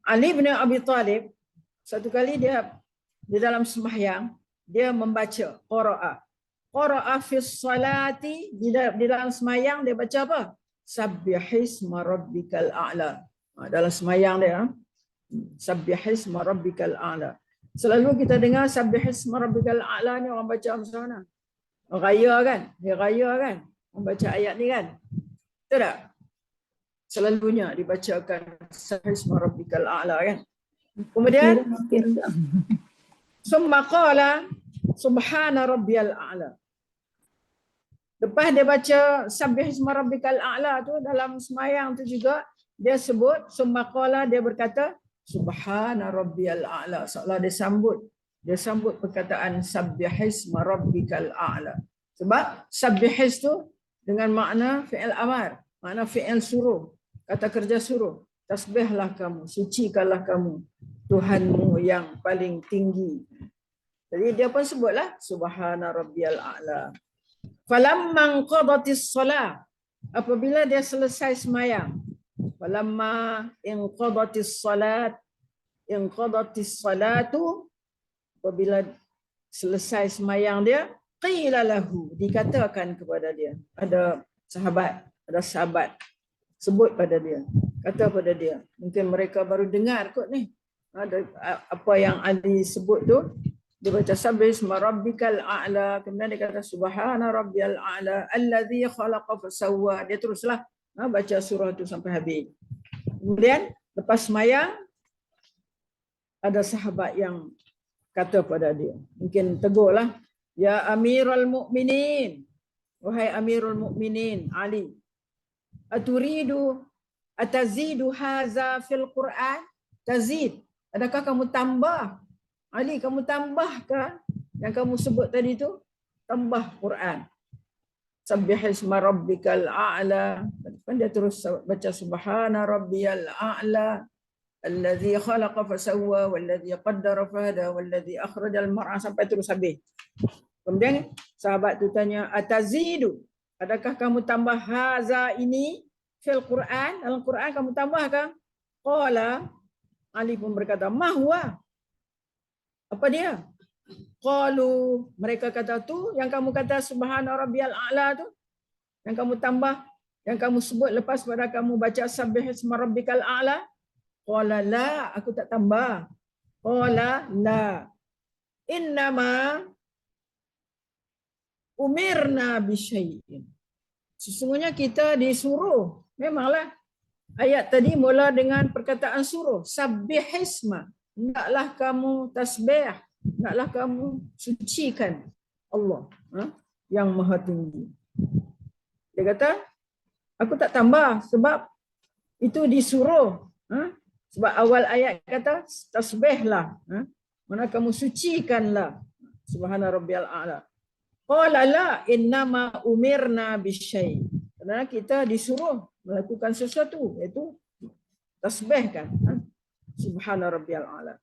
Ali bin Abi Talib, satu kali dia di dalam sembahyang, dia membaca qara'a fi salati, di dalam sembahyang dia baca apa? Sabbihisma rabbikal a'la. Dalam sembahyang dia, Sabbihisma rabbikal a'la. Selalu kita dengar Sabbihisma rabbikal a'la ni orang baca macam mana? Raya kan? Dia raya kan? Orang baca ayat ni kan? Betul tak? Selalunya dibacakan Sabbihisma rabbikal a'la kan? Kemudian summa qala subhana rabbiyal a'la. Lepas dia baca Sabbihisma rabbikal a'la tu, dalam sembahyang tu juga dia sebut summa qala, dia berkata subhana rabbiyal a'la, seolah dia sambut perkataan Sabbihisma rabbikal a'la. Sebab sabbihis tu dengan makna fi'il amar, makna fi'il suruh, kata kerja suruh. Tasbihlah kamu, sucikanlah kamu Tuhanmu yang paling tinggi. Jadi dia pun sebutlah subhana rabbiyal a'la. Falamma qadatis salat, apabila dia selesai sembahyang, falamma inqadatis salatu, apabila selesai sembahyang dia, qila lahu, dikatakan kepada dia, ada sahabat sebut pada dia, kata pada dia, mungkin mereka baru dengar kot ni, ada apa yang Ali sebut tu. Dia baca Sabbihisma rabbikal a'la, kemudian dia kata subhana rabbiyal a'la allazi khalaqa fasawwa. Dia teruslah baca surah tu sampai habis. Kemudian lepas sembahyang ada sahabat yang kata pada dia, mungkin tegurlah, ya Amirul Mukminin, wahai Amirul Mukminin Ali, atazidu haza fil Quran? Tazid, adakah kamu tambah? Ali, kamu tambahkah yang kamu sebut tadi tu? Tambah Quran. Sabbihisma rabbikal a'la. Kan dia terus baca subhana rabbiyal a'la allazi khalaqa fasawwa wallazi qaddara fahada wallazi akhrajal mar'a, sampai terus habis. Kemudian sahabat tu tanya, atazidu, adakah kamu tambah haza ini fil Quran? Dalam Quran kamu tambahkah? Qala, Ali pun berkata, mahwa, apa dia? Qalu, mereka kata tu yang kamu kata subhana rabbiyal a'la tu, yang kamu tambah, yang kamu sebut lepas pada kamu baca sabbihisma rabbikal a'la. Qala la, aku tak tambah. Qala la, innama umirna bisyai'in, sesungguhnya kita disuruh. Memanglah ayat tadi mula dengan perkataan suruh, sabbihisma, hendaklah kamu tasbih, hendaklah kamu sucikan Allah yang maha tinggi. Dia kata, aku tak tambah sebab itu disuruh. Sebab awal ayat kata tasbihlah, mana kamu sucikanlah subhana rabbiyal a'la. Qala la, innama umirna bisyai, kerana kita disuruh melakukan sesuatu, iaitu tasbihkan subhana rabbiyal a'la.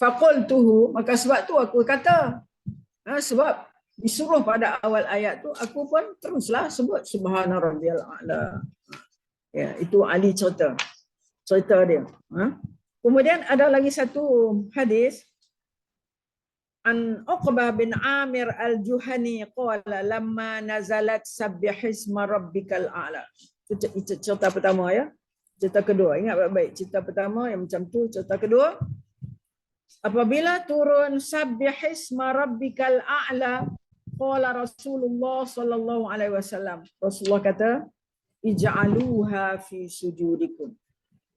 Faqultuhu, maka sebab tu aku kata, sebab disuruh pada awal ayat tu, aku pun teruslah sebut subhana rabbiyal a'la. Ya, itu Ali cerita dia. Kemudian ada lagi satu hadis an Uqbah bin Amir al-Juhani qala lamma nazalat sabbihisma rabbikal a'la. Itu cerita pertama ya. Cerita kedua, ingat baik-baik. Cerita pertama yang macam tu, cerita kedua, apabila turun sabbihisma rabbikal a'la, qala Rasulullah sallallahu alaihi wasallam. Rasulullah kata, ij'aluha fi sujudikum.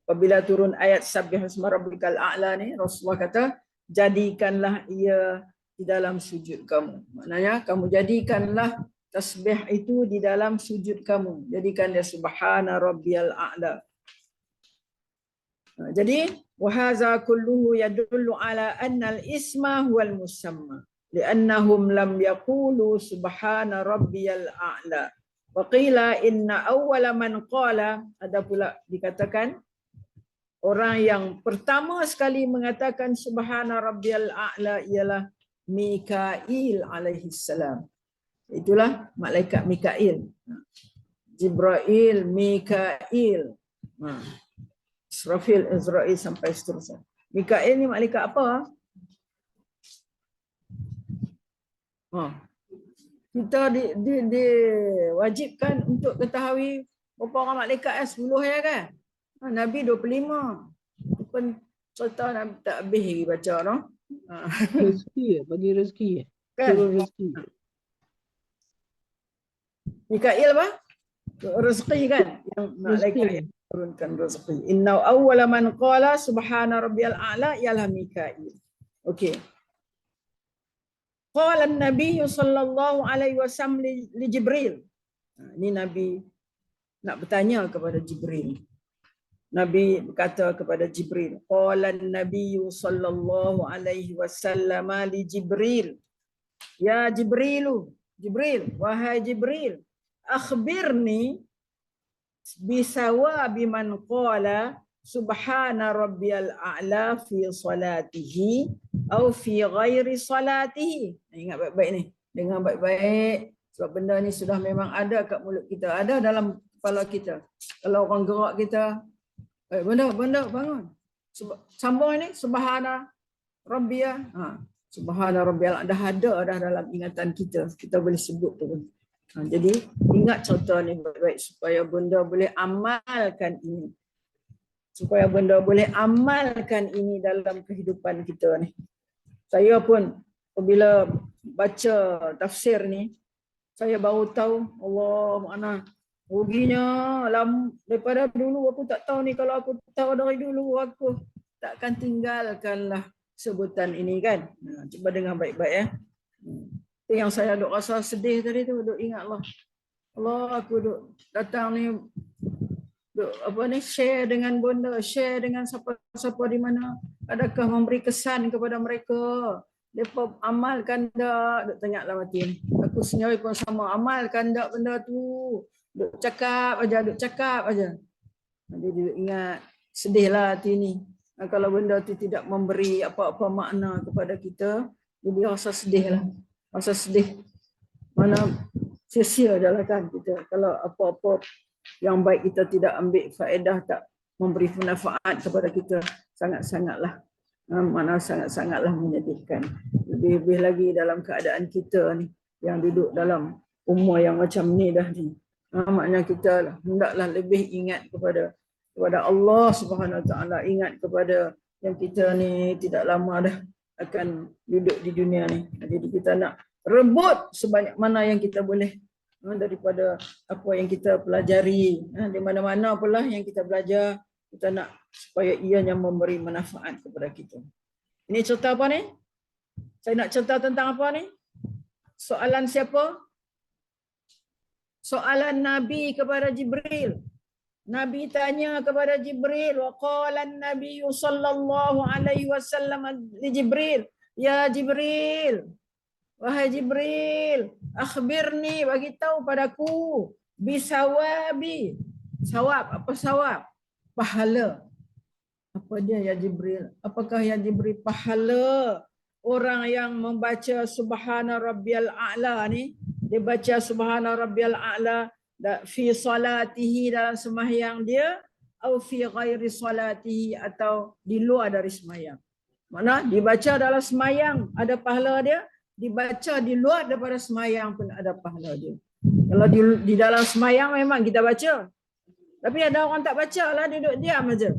Apabila turun ayat sabbihisma rabbikal a'la ni, Rasulullah kata, jadikanlah ia di dalam sujud kamu. Maknanya kamu jadikanlah tasbih itu di dalam sujud kamu. Jadikan dia subhana rabbiyal a'la. Jadi wahaza kulluhu yadullu ala anna al-isma huwal musamma li'annahum lam yaqulu subhana rabbiyal a'la Waqila inna awwala man qala, ada pula dikatakan orang yang pertama sekali mengatakan subhana rabbiyal a'la ialah Mikail alaihi salam. Itulah malaikat Mikail. Jibril, Mikail, Israfil, Israel sampai seterusnya. Mikail ni malaikat apa? Kita diwajibkan untuk ketahui berapa orang malaikat 10 ya kan? Nabi 25. Itu pun cerita Nabi tak habis lagi baca no. Rezeki, bagi rezeki. Kan? Turun rezeki. Mikail apa? Rezeki kan? Yang malaikat yang turunkan rezeki. Inna awwala man qala subhana rabbiyal a'la ialah Mikail. Okey. Qala an-nabiy sallallahu alaihi wasallam li Jibril. Ini Nabi nak bertanya kepada Jibril. Nabi berkata kepada Jibril, qala an-nabiy sallallahu alaihi wasallam li Jibril. Ya Jibril, wahai Jibril, akhbirni bisawabi man qala subhana rabbiyal a'la fi salatihi atau fi ghairi salatihi. Ingat baik-baik ni, dengar baik-baik sebab benda ni sudah memang ada kat mulut kita, ada dalam kepala kita. Kalau orang gerak kita, benda bangun. Sambung ini subhana rabbiyal, subhana rabbiyal dah ada dah dalam ingatan kita. Kita boleh sebut tu. Jadi ingat cerita ni baik-baik supaya benda boleh amalkan ini. Supaya benda boleh amalkan ini dalam kehidupan kita ni. Saya pun apabila baca tafsir ni, saya baru tahu Allah makna ruginya daripada dulu aku tak tahu ni. Kalau aku tahu dari dulu aku takkan tinggalkanlah sebutan ini kan. Cuba dengar baik-baik ya. Itu yang saya duk rasa sedih tadi tu, duk ingat Allah aku duk datang ni duk share dengan benda, share dengan siapa-siapa di mana. Adakah memberi kesan kepada mereka? Mereka amalkan tak? Duk tanya lah mati ni. Aku sendiri pun sama, amalkan tak benda tu? Duk cakap aja. Jadi dia ingat, sedihlah hati ni. Kalau benda tu tidak memberi apa-apa makna kepada kita, jadi rasa sedih lah. Rasa sedih. Mana sia-sia dah lah kan kita. Kalau apa-apa yang baik kita tidak ambil faedah, tak memberi manfaat kepada kita, sangat-sangatlah menyedihkan. Lebih-lebih lagi dalam keadaan kita ni, yang duduk dalam umur yang macam ni dah ni. Maknanya kita hendaklah lebih ingat kepada Allah Subhanahu Wa Taala, ingat kepada yang kita ni tidak lama dah akan duduk di dunia ni. Jadi kita nak rebut sebanyak mana yang kita boleh daripada apa yang kita pelajari. Di mana-mana pula yang kita belajar, kita nak supaya ianya memberi manfaat kepada kita. Ini cerita apa ni? Saya nak cerita tentang apa ni? Soalan siapa? Soalan Nabi kepada Jibril. Nabi tanya kepada Jibril, wa qala an-nabiy sallallahu alaihi wasallam li Jibril, ya Jibril, wahai Jibril, akhbirni, bagi tahu padaku, bisawabi. Sawab, apa sawab? Pahala. Apa dia ya Jibril? Apakah ya Jibril pahala orang yang membaca subhana rabbiyal a'la ni? Dia baca subhana rabbiyal a'la fi salatihi, dalam sembahyang dia, atau fi ghairi salatihi, atau di luar dari sembahyang. Mana dibaca dalam sembahyang ada pahala dia, dibaca di luar daripada sembahyang pun ada pahala dia. Kalau di dalam sembahyang memang kita baca, tapi ada orang tak baca lah, dia duduk diam aja.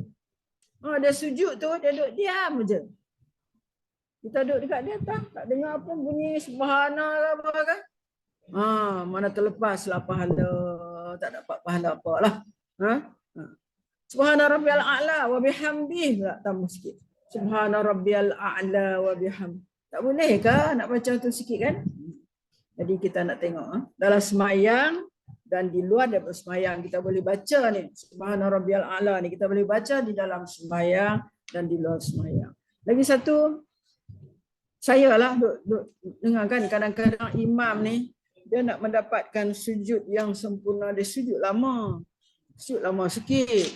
Dia sujud tu, dia duduk diam aja. Kita duduk dekat dia tak dengar apa bunyi subhanallah apa kan? Mana terlepaslah pahala, tak dapat pahala apalah. Subhana rabbiyal a'la wa bihamdihi, tak tambah sikit. Subhana rabbiyal a'la wa bihamdihi. Tak boleh ke nak baca tu sikit kan? Jadi kita nak tengok dalam sembahyang dan di luar daripada sembahyang kita boleh baca ni. Subhana rabbiyal a'la ni kita boleh baca di dalam sembahyang dan di luar sembahyang. Lagi satu, saya lah duk dengar kan kadang-kadang imam ni dia nak mendapatkan sujud yang sempurna, dia sujud lama sikit.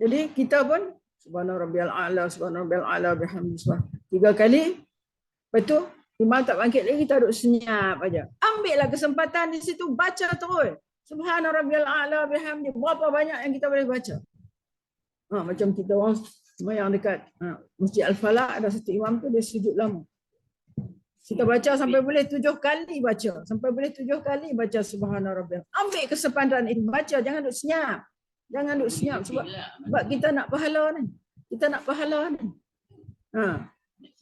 Jadi kita pun subhana rabbiyal a'la bihamdi 3 kali. Lepas tu imam tak bangkit lagi, kita duduk senyap aja. Ambillah kesempatan di situ, baca terus. Subhana rabbiyal a'la bihamdi. Berapa banyak yang kita boleh baca? Macam kita orang yang dekat Masjid Al-Falah, ada satu imam tu dia sujud lama. Kita baca sampai boleh 7 kali baca. Sampai boleh 7 kali baca subhana rabbiyal. Ambil kesempatan itu, baca, jangan duduk senyap. Jangan duduk senyap sebab kita nak pahala ni.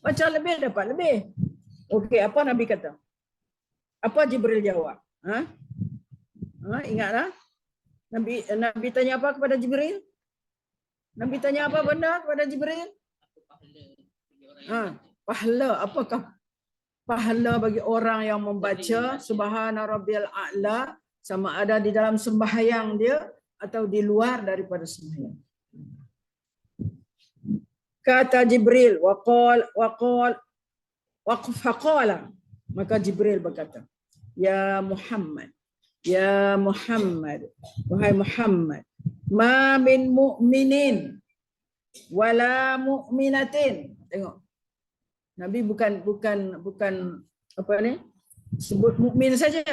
Baca lebih dapat lebih. Okey, apa Nabi kata? Apa Jibril jawab? Ingatlah. Nabi tanya apa kepada Jibril? Nabi tanya apa benda kepada Jibril? Pahala. Apakah pahala bagi orang yang membaca subhana rabbiyal a'la, sama ada di dalam sembahyang dia atau di luar daripada sembahyang? Kata Jibril, faqala, maka Jibril berkata, ya Muhammad, wahai Muhammad, ma min mu'minin wala mu'minatin. Tengok, Nabi bukan apa ni, sebut mukmin saja.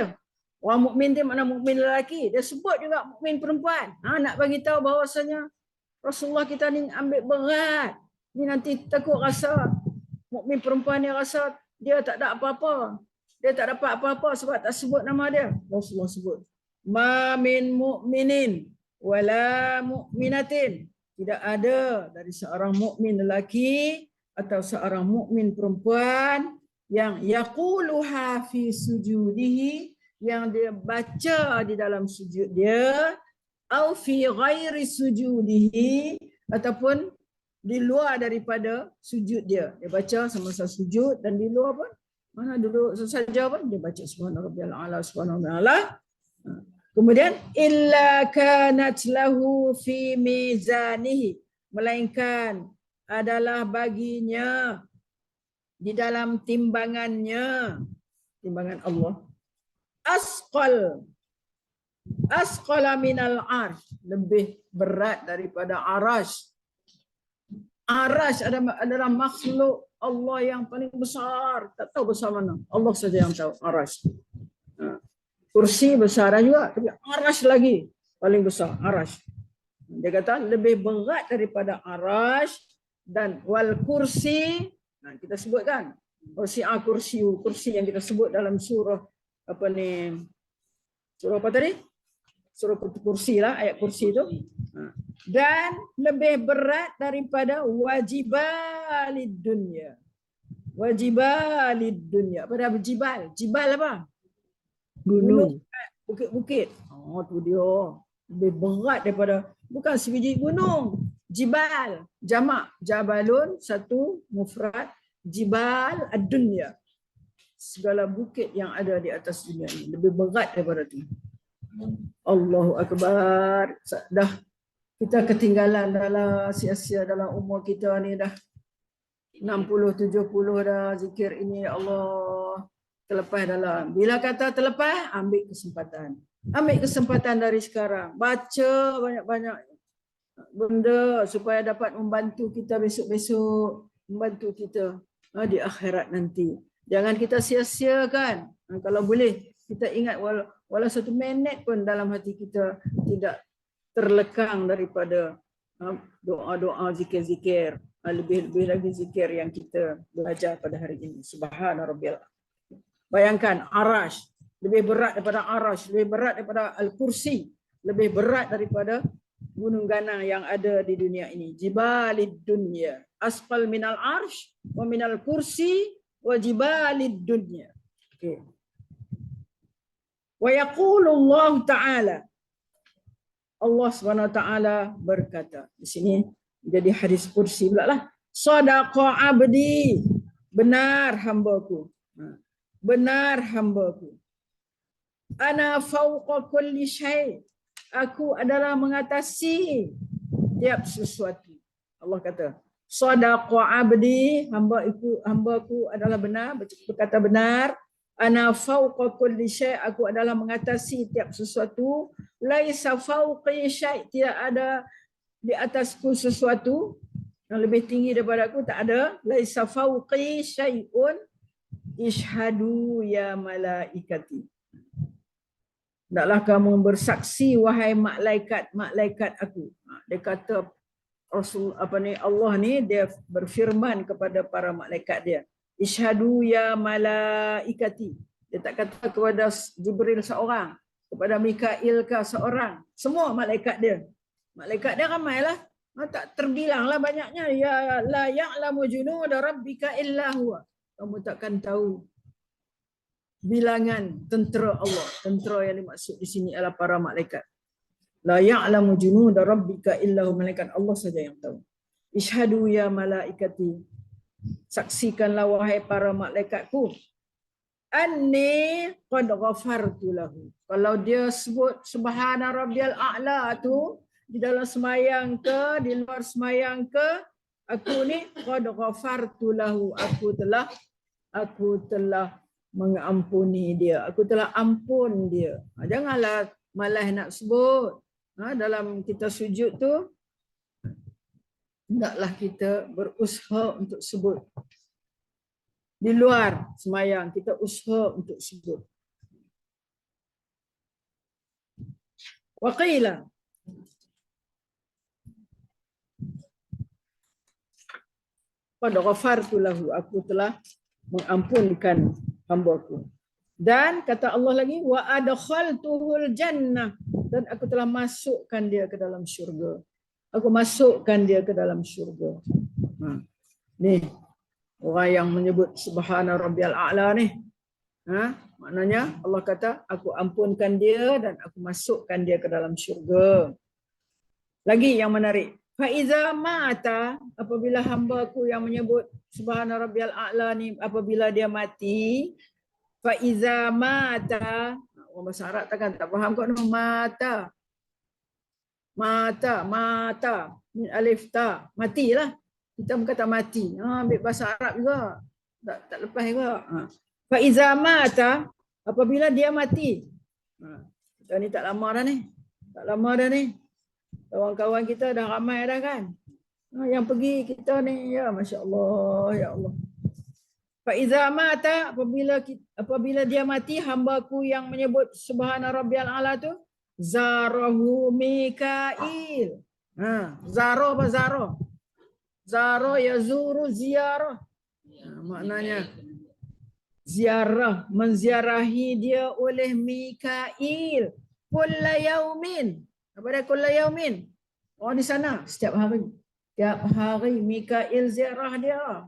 Orang mukmin dia mana mukmin lelaki, dia sebut juga mukmin perempuan. Nak bagi tahu bahawasanya Rasulullah kita ni ambil berat. Ni nanti takut rasa mukmin perempuan ni rasa dia tak ada apa-apa. Dia tak dapat apa-apa sebab tak sebut nama dia. Rasulullah sebut, ma min mu'minin wala mu'minatin. Tidak ada dari seorang mukmin lelaki atau seorang mukmin perempuan yang yaquluha fi sujudihi, yang dia baca di dalam sujud dia, au fi ghairi sujudihi, ataupun di luar daripada sujud dia. Dia baca sama-sama sujud dan di luar pun, mana duduk saja pun dia baca subhana rabbiyal a'la, subhana rabbiyal a'la. Kemudian illa kanat lahu fi mizanihi, melainkan adalah baginya di dalam timbangannya, timbangan Allah, asqala minal arsh, lebih berat daripada arash. Arash adalah makhluk Allah yang paling besar. Tak tahu besar mana, Allah saja yang tahu arash. Kursi besar juga, tapi arash lagi paling besar, arash. Dia kata lebih berat daripada arash. Dan wal kursi, kita sebutkan kursi yang kita sebut dalam surah apa ni, surah apa tadi, surah kursi lah, ayat kursi itu. Dan lebih berat daripada wajibalid dunya. Pada jibal apa? Gunung, bukit-bukit. Tu dia lebih berat daripada, bukan sebiji gunung. Jibal, jamak, jabalun, satu, mufrad, jibal ad-dunya. Segala bukit yang ada di atas dunia ini lebih berat daripada itu. Allahu Akbar. Dah kita ketinggalan dalam sia-sia dalam umur kita ni, dah 60-70 dah zikir ini, ya Allah. Terlepas dalam. Bila kata terlepas, ambil kesempatan. Ambil kesempatan dari sekarang. Baca banyak-banyak benda supaya dapat membantu kita besok-besok, membantu kita di akhirat nanti. Jangan kita sia-siakan. Kalau boleh kita ingat walau 1 minit pun dalam hati kita tidak terlekang daripada doa-doa, zikir-zikir, lebih-lebih lagi zikir yang kita belajar pada hari ini. Subhana rabbiyal. Bayangkan arash lebih berat daripada arash, lebih berat daripada al-kursi, lebih berat daripada gunung ganang yang ada di dunia ini. Jibalid dunya asqal minal arsh wa minal kursi wa jibalid dunya. Okay. Wa yaqulu Allah Ta'ala, Allah Subhanahu Wa Ta'ala berkata, di sini jadi hadis kursi pula lah. Sadaqa abdi, benar hambaku. Benar hambaku. Ana fauqa kulli syai', aku adalah mengatasi tiap sesuatu. Allah kata, sadaqa abdi, hambaku adalah benar, berkata benar. Ana fauqa kulli syai', aku adalah mengatasi tiap sesuatu. Laisa fauqi syai', tidak ada di atasku sesuatu yang lebih tinggi daripada aku, tak ada. Laisa fauqi syai'un ishhadu ya malaikati. Hendaklah kamu bersaksi wahai malaikat aku. Dia kata Rasul Allah ni dia berfirman kepada para malaikat dia. Ishhadu ya malaikati. Dia tak kata kepada Jibril seorang, kepada Mikail ke seorang, semua malaikat dia. Malaikat dia ramailah. Tak terbilanglah banyaknya. Ya la ya'lamu junuda rabbika illa huwa. Kamu takkan tahu bilangan tentera Allah. Tentera yang dimaksud di sini adalah para malaikat. La ya'lamu junuda rabbika illa huwa, malaikat Allah saja yang tahu. Ishhadu ya malaikati. Saksikanlah wahai para malaikatku. Anni qad ghafartu lahu. Kalau dia sebut subhana rabbiyal a'la tu di dalam semayang ke, di luar semayang ke, aku ni qad ghafartu lahu. Aku telah mengampuni dia. Aku telah ampun dia. Janganlah malas nak sebut. Dalam kita sujud tu, hendaklah kita berusaha untuk sebut. Di luar semayang, kita usaha untuk sebut. Wa qila. Qad ghafartu lahu. Aku telah mengampunkan hamba-Ku. Dan kata Allah lagi, wa adkhaltuhul jannah, dan aku telah masukkan dia ke dalam syurga. Aku masukkan dia ke dalam syurga. Ni orang yang menyebut subhana rabbiyal a'la ni. Maknanya Allah kata aku ampunkan dia dan aku masukkan dia ke dalam syurga. Lagi yang menarik, fa iza mata, apabila hamba-Ku yang menyebut subhana rabbiyal a'la ni, apabila dia mati, fa iza mata, orang bahasa Arab takkan tak faham kau nama mata min alif ta, matilah. Kita kata mati. Ambil bahasa Arab juga. Tak lepas juga. Fa iza mata, apabila dia mati. Kita ni tak lama dah ni. Kawan-kawan kita dah ramai dah kan. Yang pergi kita ni, ya masya-Allah, ya Allah. Fa iza mata, apabila dia mati, hamba-Ku yang menyebut subhana rabbiyal a'la tu, zarahu Mikail. Zaro apa zaro? Zaro yazuru ziarah. Maknanya ziarah, menziarahi dia oleh Mikail. Kulla yaumin. Apa dia kulla yaumin? Oh di sana setiap hari. Setiap hari Mikail ziarah dia.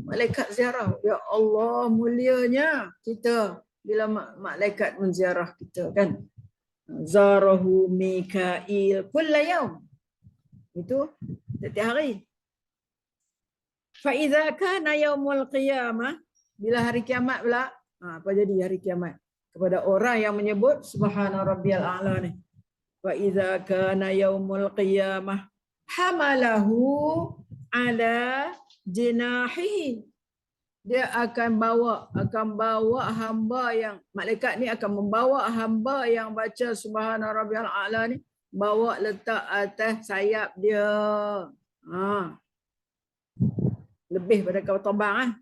Malaikat ziarah. Ya Allah, mulianya kita bila malaikat menziarah kita kan. Zarahu Mikail kulla yaum. Itu setiap hari. Fa iza kana yaumul qiyamah, bila hari kiamat pula, apa jadi hari kiamat? Kepada orang yang menyebut subhana rabbiyal a'la ni. Fa iza kana yaumul qiyamah hamalahu ala jinahi. Dia akan bawa hamba yang, malaikat ni akan membawa hamba yang baca subhana rabbiyal a'la ni, bawa letak atas sayap dia. Lebih pada kau terbang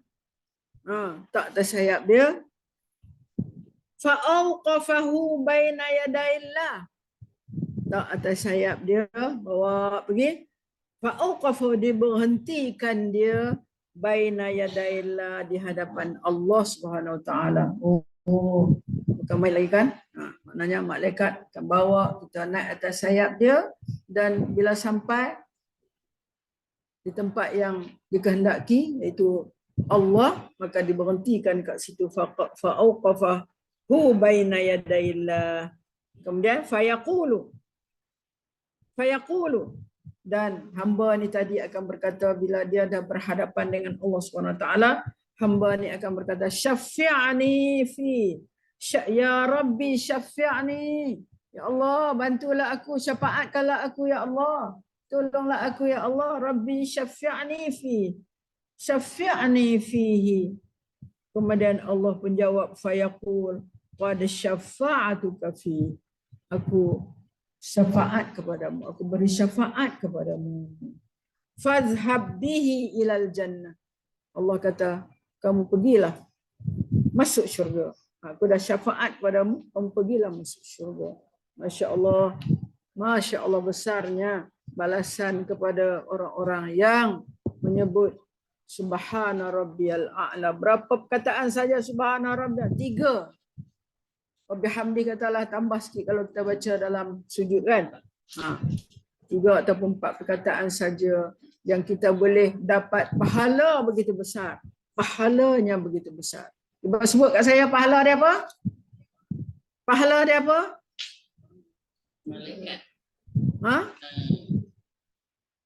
tak atas sayap dia. Fa'auqafahu baina yadaillah. Tak atas sayap dia, bawa pergi. Fa'auqafahu, diberhentikan dia baina yadaillah, di hadapan Allah Subhanahu Wa Taala. Kembali lagi kan? Maknanya malaikat akan bawa kita naik atas sayap dia, dan bila sampai di tempat yang dikehendaki iaitu Allah, maka diberhentikan kat situ. Fa'auqafahu baina yadaillah. Kemudian fayaqulu, dan hamba ni tadi akan berkata bila dia dah berhadapan dengan Allah SWT, hamba ni akan berkata syafi'ani fi, ya Rabbi syafi'ani, ya Allah bantulah aku, syafaatkanlah aku ya Allah, tolonglah aku ya Allah. Rabbi syafi'ani fi, syafi'ani fihi, Kemudian Allah pun jawab, fayaqul qad syafa'atuka fi. Aku syafaat kepadamu, aku beri syafaat kepadamu. Fadhhab bihi ilal jannah. Allah kata, kamu pergilah masuk syurga. Aku dah syafaat padamu, kamu pergilah masuk syurga. Masya Allah besarnya balasan kepada orang-orang yang menyebut Subhana Rabbiyal A'la. Berapa perkataan saja Subhana Rabbiyal? 3. Wabihamdi katalah, tambah sikit kalau kita baca dalam sujud kan. 3 ataupun 4 perkataan saja yang kita boleh dapat pahala begitu besar. Pahalanya begitu besar. Cuba sebut kat saya pahala dia apa? Pahala dia apa? Malaikat.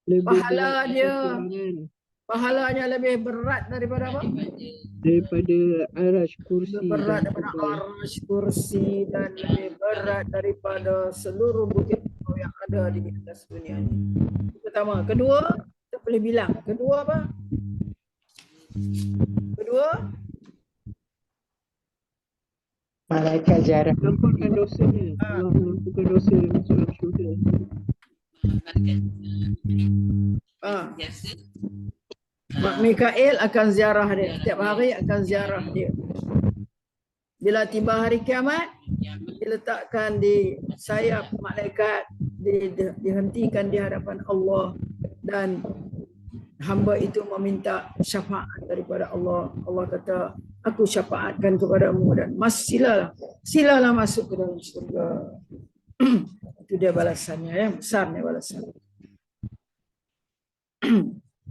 Lebih Pahala berat dia. Quran Pahalanya lebih berat daripada apa? daripada arash kursi Lebih berat dan daripada kubur. arsh, kursi dan lebih berat daripada seluruh bukit yang ada di atas dunia ini. Pertama. Kedua, kita boleh bilang. Kedua apa? Kedua, Malaikat jarak. Ampunkan dosanya. Allah mengampunkan dosa dan masuk syurga. Biasa. Mak Mikail akan ziarah dia. Setiap hari akan ziarah dia. Bila tiba hari kiamat, diletakkan di sayap malaikat, dihentikan di hadapan Allah, dan hamba itu meminta syafaat daripada Allah. Allah kata, aku syafaatkan kepadamu dan silalah masuk ke dalam syurga. Itu dia balasannya, yang besarnya balasannya.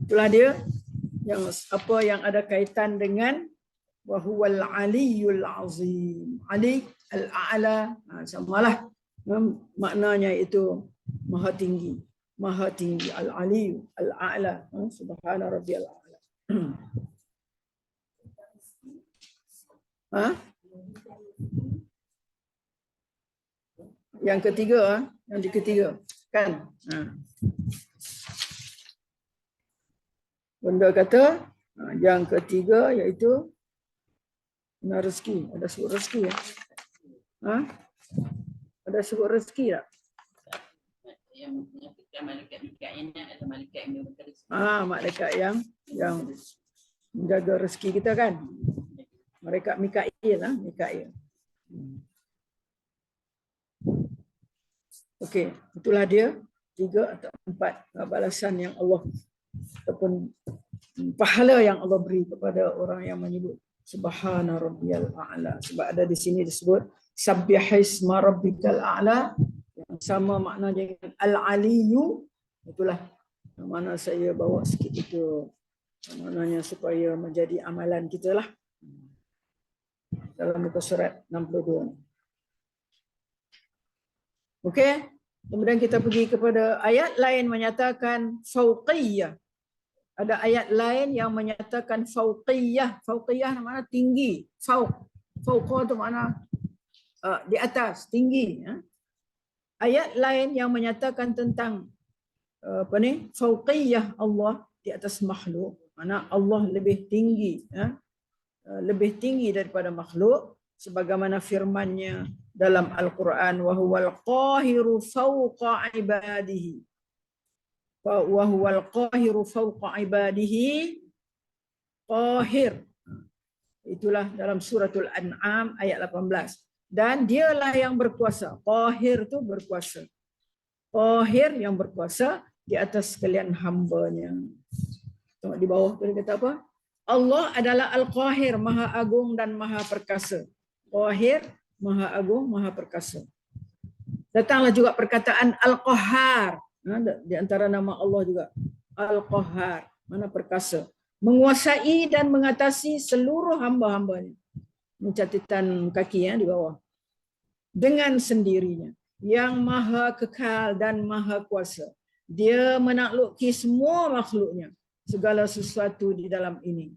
Itulah dia yang apa yang ada kaitan dengan wa huwal aliyyul azim. Ali al-a'la, samalah maknanya itu maha tinggi. Maha tinggi, al-aliyu, al-a'la, subhana rabbiyal a'la. Yang ketiga, kan? Benda kata yang ketiga iaitu rezeki. Ada sebut rezeki ya? Ada sebut rezeki tak? Yang malaikat ini ada malaikat yang bekerja. Malaikat yang menjaga rezeki kita kan? Malaikat Mikail lah, Mikail. Okey, itulah dia 3 atau 4 balasan yang Allah ataupun pahala yang Allah beri kepada orang yang menyebut Subhana Rabbiyal A'la. Sebab ada di sini disebut Sabbihisma Rabbikal A'la, yang sama maknanya dengan Al-Aliyu. Itulah mana saya bawa sikit itu, maknanya supaya menjadi amalan kita lah dalam muka surat 62. Okey, kemudian kita pergi kepada ayat lain menyatakan fauqiyah. Ada ayat lain yang menyatakan fauqiyah. Fauqiyah makna tinggi. Fauqa itu makna di atas, tinggi. Ayat lain yang menyatakan tentang fauqiyah Allah di atas makhluk. Makna Allah lebih tinggi. Lebih tinggi daripada makhluk. Sebagaimana firman-Nya dalam Al-Quran, wa huwal qahiru fawqa ibadihi. Wa huwal qahiru fawqa ibadihi. Qahir. Itulah dalam suratul An'am ayat 18. Dan dialah yang berkuasa. Qahir itu berkuasa. Qahir yang berkuasa di atas sekalian hamba-Nya. Tengok di bawah tu dia kata apa? Allah adalah Al-Qahir, Maha Agung dan Maha Perkasa. Qahir, Maha Agung, Maha Perkasa. Datanglah juga perkataan Al-Qahhar. Di antara nama Allah juga. Al-Qahhar, mana perkasa. Menguasai dan mengatasi seluruh hamba-hambanya. Ini catatan kaki di bawah. Dengan sendirinya. Yang Maha Kekal dan Maha Kuasa. Dia menaklukki semua makhluknya. Segala sesuatu di dalam ini.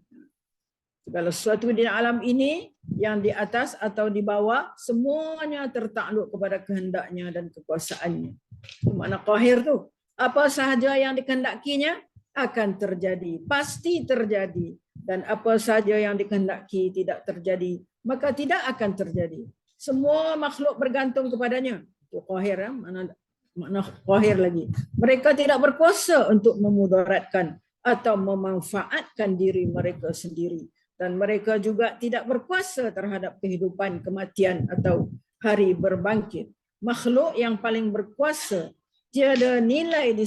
Segala sesuatu di alam ini yang di atas atau di bawah semuanya tertakluk kepada kehendaknya dan kekuasaannya. Itu makna qahir tu. Apa sahaja yang dikehendakinya akan terjadi, pasti terjadi. Dan apa saja yang dikehendaki tidak terjadi, maka tidak akan terjadi. Semua makhluk bergantung kepadanya. Itu qahir, ya? Makna qahir lagi. Mereka tidak berkuasa untuk memudaratkan atau memanfaatkan diri mereka sendiri. Dan mereka juga tidak berkuasa terhadap kehidupan, kematian atau hari berbangkit. Makhluk yang paling berkuasa, tiada nilai di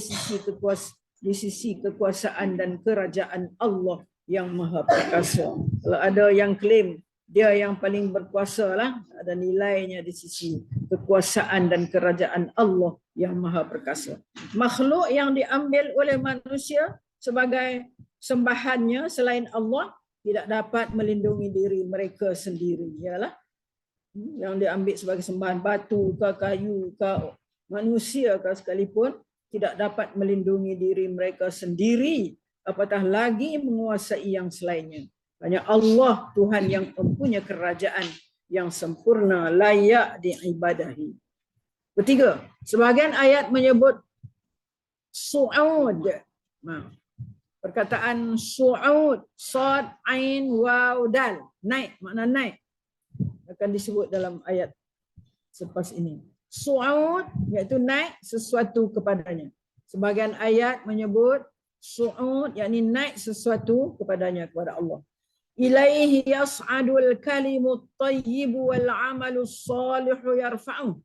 sisi kekuasaan dan kerajaan Allah yang Maha Perkasa. Kalau ada yang klaim dia yang paling berkuasa lah, ada nilainya di sisi kekuasaan dan kerajaan Allah yang Maha Perkasa. Makhluk yang diambil oleh manusia sebagai sembahannya selain Allah tidak dapat melindungi diri mereka sendiri. Ialah yang diambil sebagai sembahan, batu ke kayu ke manusia ke sekalipun, tidak dapat melindungi diri mereka sendiri, apatah lagi menguasai yang selainnya. Hanya Allah Tuhan yang mempunyai kerajaan yang sempurna, layak diibadahi. Ketiga, sebahagian ayat menyebut su'ud. Perkataan su'ud, sad, ain, waw, dal, naik, makna naik, akan disebut dalam ayat selepas ini. Su'ud iaitu naik sesuatu kepadanya. Sebahagian ayat menyebut su'ud yakni naik sesuatu kepadanya, kepada Allah. Ilaihi yas'adul kalimut tayyibu wal amalus salihu yarfa'uh.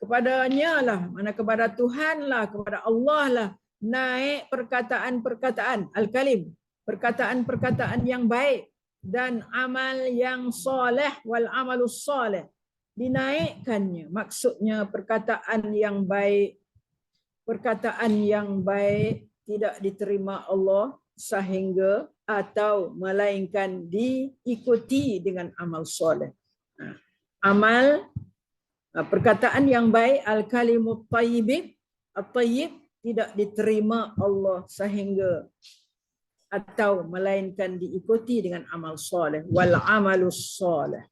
Kepadanya lah, mana kepada Tuhan lah, kepada Allah lah, naik perkataan-perkataan al-kalim, perkataan-perkataan yang baik dan amal yang soleh, wal amalus soleh, dinaikkannya. Maksudnya perkataan yang baik tidak diterima Allah sehingga atau melainkan diikuti dengan amal soleh. Perkataan yang baik, al-kalimut tayyib, at-tayyib, tidak diterima Allah sehingga atau melainkan diikuti dengan amal soleh, wal amalus soleh.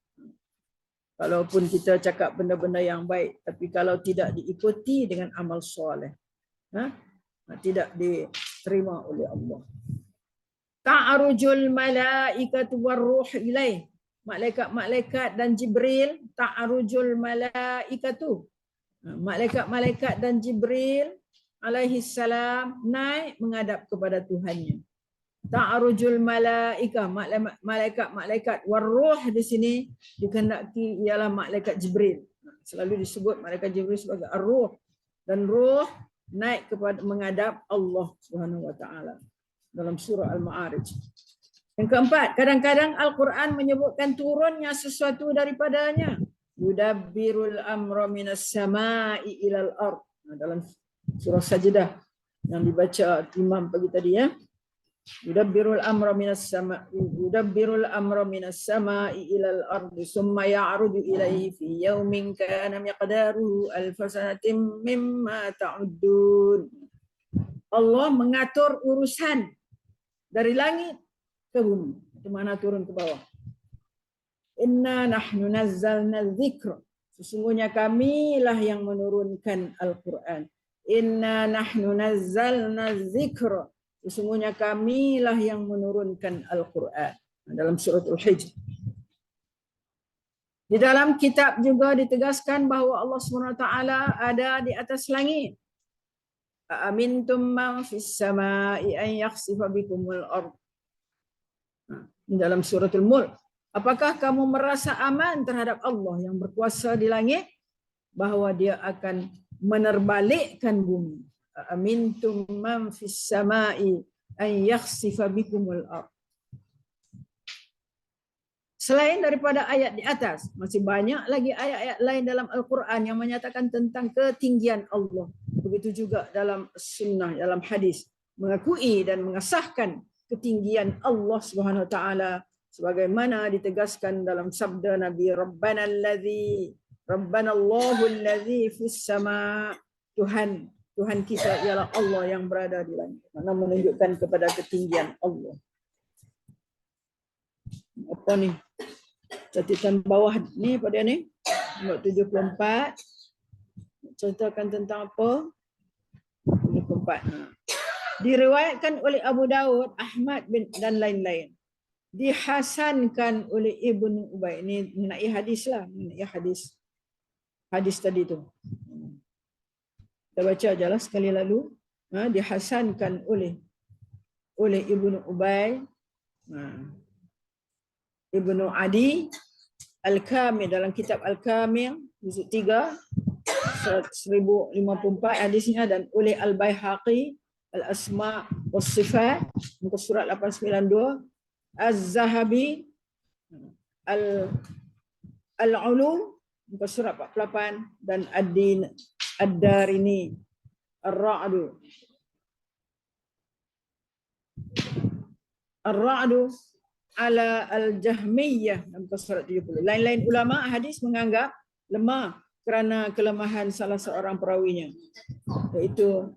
Kalaupun kita cakap benda-benda yang baik, tapi kalau tidak diikuti dengan amal soleh, tidak diterima oleh Allah. Ta'arujul malaikatu warruh ilaih. Malaikat-malaikat dan Jibril, ta'arujul malaikatu. Malaikat-malaikat dan Jibril alaihi salam naik menghadap kepada Tuhannya. Ta'arujul malaikah, malaikat-malaikat, warruh di sini dikehendaki ialah malaikat Jibril. Selalu disebut malaikat Jibril sebagai ar-ruh, dan ruh naik kepada menghadap Allah Subhanahu wa taala dalam surah Al-Ma'arij. Yang keempat, kadang-kadang Al-Quran menyebutkan turunnya sesuatu daripadanya. Yudabbirul amra minas sama'i ilal ard. Dalam surah Sajdah yang dibaca imam pagi tadi, ya. Yudabbirul amra minas sama'i ilal ardi summa ya'rudu ilaihi fi yaumin kana miqdaruhu alfa sanatin mimma ta'uddun. Allah mengatur urusan dari langit ke bumi, di mana turun ke bawah. Inna nahnu nazzalna dzikra, sesungguhnya kamilah yang menurunkan Al-Quran. Inna nahnu nazzalna dzikra, sesungguhnya kamilah yang menurunkan Al-Quran. Dalam surah Al-Hijr. Di dalam kitab juga ditegaskan bahawa Allah SWT ada di atas langit. Amintum man fis sama'i an yakhsifa bikumul ardh. Di dalam suratul Mulk. Apakah kamu merasa aman terhadap Allah yang berkuasa di langit bahawa dia akan menerbalikkan bumi? Amintum man fis sama'i an yakhsifa bikumul ardh. Selain daripada ayat di atas, masih banyak lagi ayat-ayat lain dalam Al-Quran yang menyatakan tentang ketinggian Allah. Begitu juga dalam sunnah, dalam hadis, mengakui dan mengesahkan ketinggian Allah Subhanahu wa taala sebagaimana ditegaskan dalam sabda Nabi, Rabbana Allahu allazi fis sama. Tuhan kita ialah Allah yang berada di langit. Mana menunjukkan kepada ketinggian Allah. Apa ni? Catatan bawah ni pada ni nombor 74. Ceritakan tentang apa? 74. Diriwayatkan oleh Abu Daud, Ahmad dan lain-lain dihasankan oleh Ibnu Ubay. Ini mengenai hadis lah, mengenai hadis tadi tu. Kita baca aja lah sekali lalu. Dihasankan oleh Ibnu Ubay, Ibnu Adi Al-Kamil dalam kitab Al-Kamil juzuk 3 1054 hadisnya, dan oleh Al-Baihaqi Al-Asma' was Sifat muka surat 892, Az-Zahabi Al-Ulum muka surat 48, dan Ad-Din Ad-Darini Ar-Ra'du ala al-Jahmiyah muka surat 70. Lain-lain ulama hadis menganggap lemah kerana kelemahan salah seorang perawinya, iaitu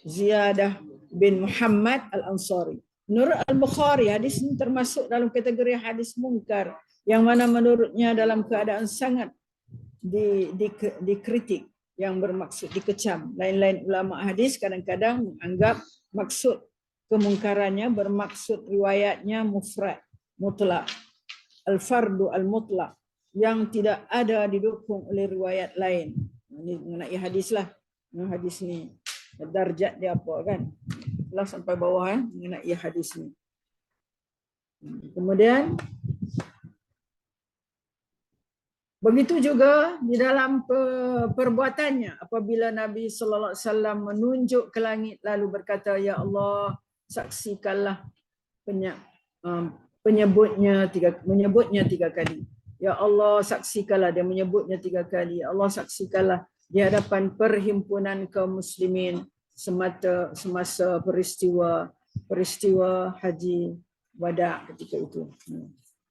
Ziyadah bin Muhammad Al-Ansari. Menurut Al-Bukhari, hadis ini termasuk dalam kategori hadis mungkar, yang mana menurutnya dalam keadaan sangat dikritik, yang bermaksud dikecam. Lain-lain ulama hadis kadang-kadang menganggap maksud kemungkarannya bermaksud riwayatnya mufrad, mutlak, al-fardu al-mutlak, yang tidak ada didukung oleh riwayat lain. Ini mengenai hadis lah. Hadis ni darjat dia apa kan? Lah sampai bawah mengenai hadis ni. Kemudian begitu juga di dalam perbuatannya, apabila Nabi sallallahu alaihi wasallam menunjuk ke langit lalu berkata, ya Allah, saksikanlah menyebutnya tiga kali. Ya Allah, saksikanlah, dia menyebutnya 3 kali. Ya Allah, saksikanlah di hadapan perhimpunan kaum muslimin semasa peristiwa haji wada ketika itu.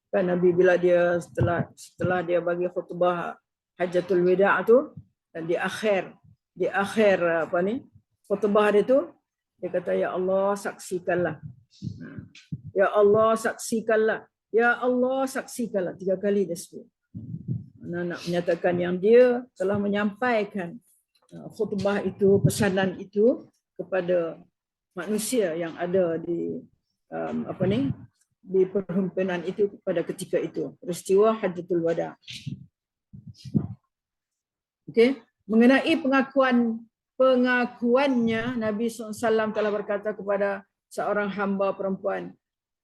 Kan Nabi bila dia setelah dia bagi khutbah Hajjatul Wida tu, dan di akhir khutbah dia tu, dia kata, ya Allah, saksikanlah. Ya Allah, saksikanlah. Ya Allah, saksikanlah. 3 kali dia sebut. Nak menyatakan yang dia telah menyampaikan khutbah itu, pesanan itu kepada manusia yang ada di di perhimpunan itu pada ketika itu. Peristiwa Hajjatul Wada. Okey, mengenai pengakuannya, Nabi SAW telah berkata kepada seorang hamba perempuan,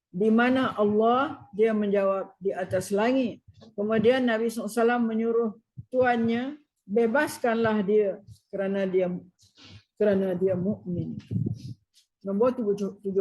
di mana Allah? Dia menjawab, di atas langit. Kemudian Nabi SAW menyuruh tuannya, bebaskanlah dia kerana dia mukmin. Nombor 76.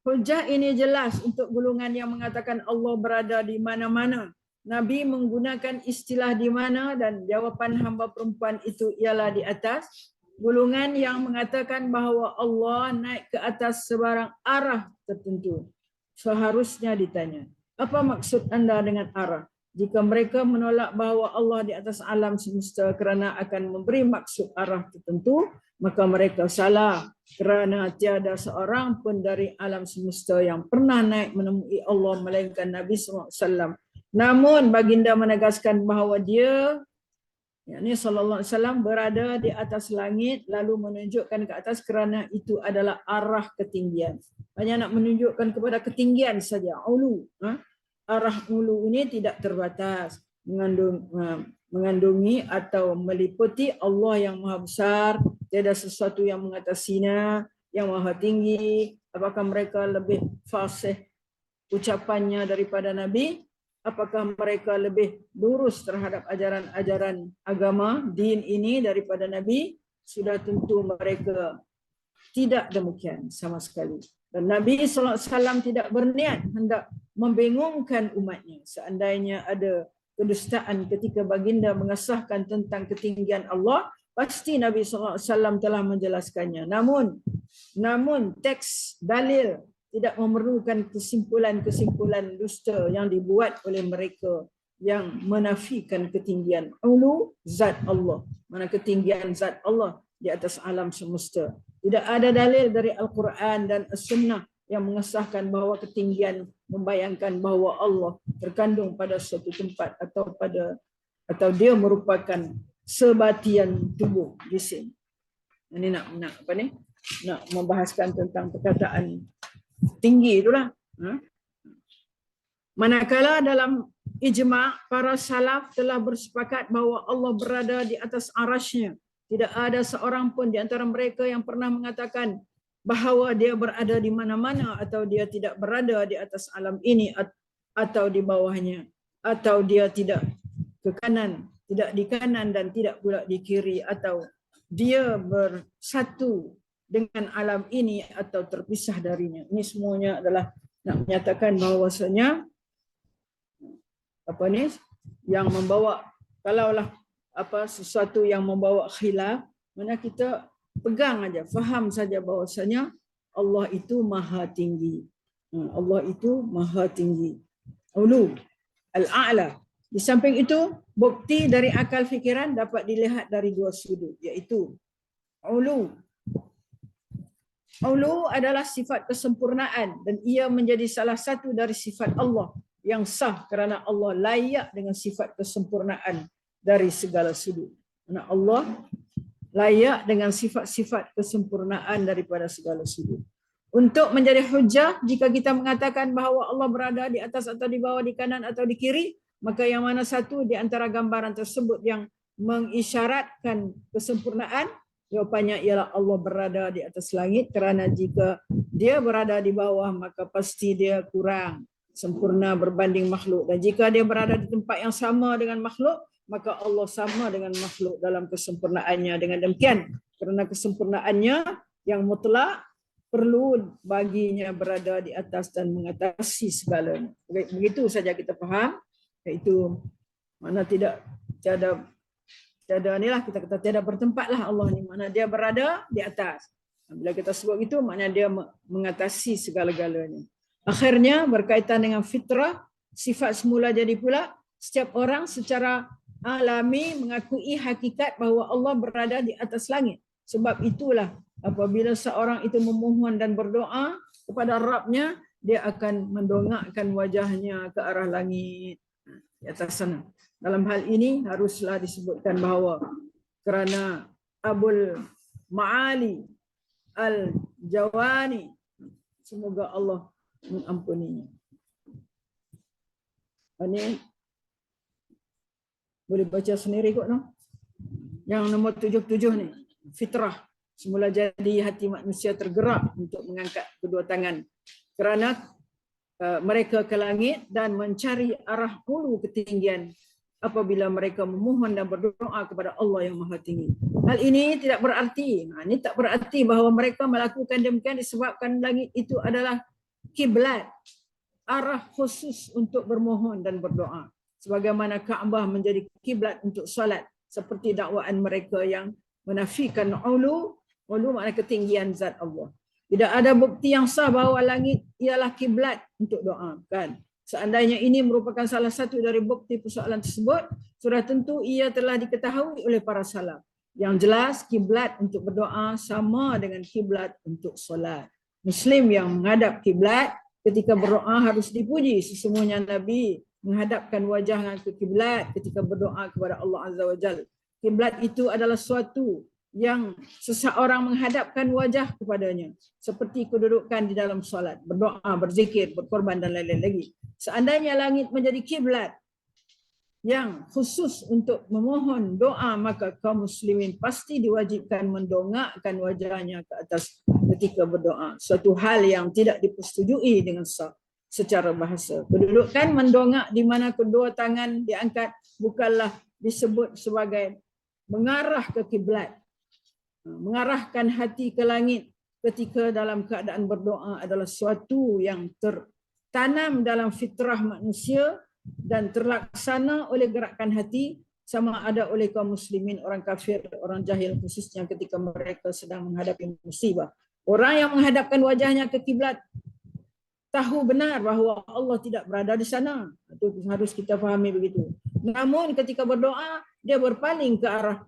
Hujah ini jelas untuk golongan yang mengatakan Allah berada di mana-mana. Nabi menggunakan istilah di mana, dan jawapan hamba perempuan itu ialah di atas. Golongan yang mengatakan bahawa Allah naik ke atas sebarang arah tertentu, seharusnya ditanya, apa maksud anda dengan arah? Jika mereka menolak bahawa Allah di atas alam semesta kerana akan memberi maksud arah tertentu, maka mereka salah, kerana tiada seorang pun dari alam semesta yang pernah naik menemui Allah melainkan Nabi SAW. Namun baginda menegaskan bahawa dia, yakni sallallahu alaihi wasallam, berada di atas langit lalu menunjukkan ke atas kerana itu adalah arah ketinggian. Hanya nak menunjukkan kepada ketinggian saja, ulu. Arah ulu ini tidak terbatas, mengandungi atau meliputi Allah yang maha besar, tiada sesuatu yang mengatasinya, yang maha tinggi. Apakah mereka lebih fasih ucapannya daripada Nabi? Apakah mereka lebih lurus terhadap ajaran-ajaran agama, din ini daripada Nabi? Sudah tentu mereka tidak demikian sama sekali. Dan Nabi SAW tidak berniat hendak membingungkan umatnya. Seandainya ada kedustaan ketika baginda mengesahkan tentang ketinggian Allah, pasti Nabi SAW telah menjelaskannya. Namun teks dalil tidak memerlukan kesimpulan-kesimpulan dusta yang dibuat oleh mereka yang menafikan ketinggian ulu zat Allah. Mana ketinggian zat Allah di atas alam semesta. Tidak ada dalil dari Al-Quran dan As-Sunnah yang mengesahkan bahawa ketinggian membayangkan bahawa Allah terkandung pada suatu tempat atau dia merupakan sebatian tubuh jisim. Ini nak membahaskan tentang perkataan tinggi itulah. Manakala dalam ijma' para salaf telah bersepakat bahawa Allah berada di atas arasy-Nya. Tidak ada seorang pun di antara mereka yang pernah mengatakan bahawa dia berada di mana-mana atau dia tidak berada di atas alam ini atau di bawahnya, atau dia tidak ke kanan, tidak di kanan dan tidak pula di kiri, atau dia bersatu dengan alam ini atau terpisah darinya. Ini semuanya adalah nak menyatakan bahawasanya yang membawa, kalaulah sesuatu yang membawa khilaf, mana kita pegang aja, faham saja bahawasanya Allah itu maha tinggi. Allah itu maha tinggi. Ulu al-a'la. Di samping itu, bukti dari akal fikiran dapat dilihat dari dua sudut, iaitu ulu. Ulu adalah sifat kesempurnaan dan ia menjadi salah satu dari sifat Allah yang sah kerana Allah layak dengan sifat kesempurnaan dari segala sudut. Kerana Allah layak dengan sifat-sifat kesempurnaan daripada segala sudut. Untuk menjadi hujah, jika kita mengatakan bahawa Allah berada di atas atau di bawah, di kanan atau di kiri, maka yang mana satu di antara gambaran tersebut yang mengisyaratkan kesempurnaan? Jawapannya ialah Allah berada di atas langit, kerana jika dia berada di bawah maka pasti dia kurang sempurna berbanding makhluk. Dan jika dia berada di tempat yang sama dengan makhluk, maka Allah sama dengan makhluk dalam kesempurnaannya. Dengan demikian, kerana kesempurnaannya yang mutlak, perlu baginya berada di atas dan mengatasi segalanya. Begitu saja kita faham, iaitu mana tiada inilah kita kata tiada bertempatlah Allah ni, mana dia berada di atas. Bila kita sebut itu, maknanya dia mengatasi segala-galanya. Akhirnya berkaitan dengan fitrah, sifat semula jadi pula, setiap orang secara alami mengakui hakikat bahawa Allah berada di atas langit. Sebab itulah apabila seorang itu memohon dan berdoa kepada Rabb-Nya, dia akan mendongakkan wajahnya ke arah langit di atas sana. Dalam hal ini haruslah disebutkan bahawa kerana Abul Ma'ali Al-Jawani, semoga Allah mengampuninya. Ini boleh baca sendiri kot, no? Yang nombor 77 ni, fitrah. Semula jadi hati manusia tergerak untuk mengangkat kedua tangan kerana mereka ke langit dan mencari arah hulu ketinggian apabila mereka memohon dan berdoa kepada Allah yang Maha Tinggi. Hal ini tidak berarti, ini tak berarti bahawa mereka melakukan demikian disebabkan langit itu adalah kiblat, arah khusus untuk bermohon dan berdoa. Sebagaimana Kaabah menjadi kiblat untuk solat, seperti dakwaan mereka yang menafikan ulu makna ketinggian zat Allah. Tidak ada bukti yang sah bahawa langit ialah kiblat untuk doa, kan? Seandainya ini merupakan salah satu dari bukti persoalan tersebut, sudah tentu ia telah diketahui oleh para salaf. Yang jelas, kiblat untuk berdoa sama dengan kiblat untuk solat. Muslim yang menghadap kiblat ketika berdoa harus dipuji. Sesungguhnya Nabi menghadapkan wajahnya ke kiblat ketika berdoa kepada Allah Azza wa Jalla. Kiblat itu adalah suatu yang seseorang menghadapkan wajah kepadanya, seperti kedudukan di dalam solat, berdoa, berzikir, berkorban dan lain-lain lagi. Seandainya langit menjadi kiblat yang khusus untuk memohon doa, maka kaum muslimin pasti diwajibkan mendongakkan wajahnya ke atas ketika berdoa. Suatu hal yang tidak dipersetujui dengan sah secara bahasa. Kedudukan mendongak di mana kedua tangan diangkat bukanlah disebut sebagai mengarah ke kiblat. Mengarahkan hati ke langit ketika dalam keadaan berdoa adalah suatu yang tertanam dalam fitrah manusia dan terlaksana oleh gerakan hati, sama ada oleh kaum muslimin, orang kafir, orang jahil, khususnya ketika mereka sedang menghadapi musibah. Orang yang menghadapkan wajahnya ke kiblat tahu benar bahawa Allah tidak berada di sana. Itu harus kita fahami begitu. Namun ketika berdoa, dia berpaling ke arah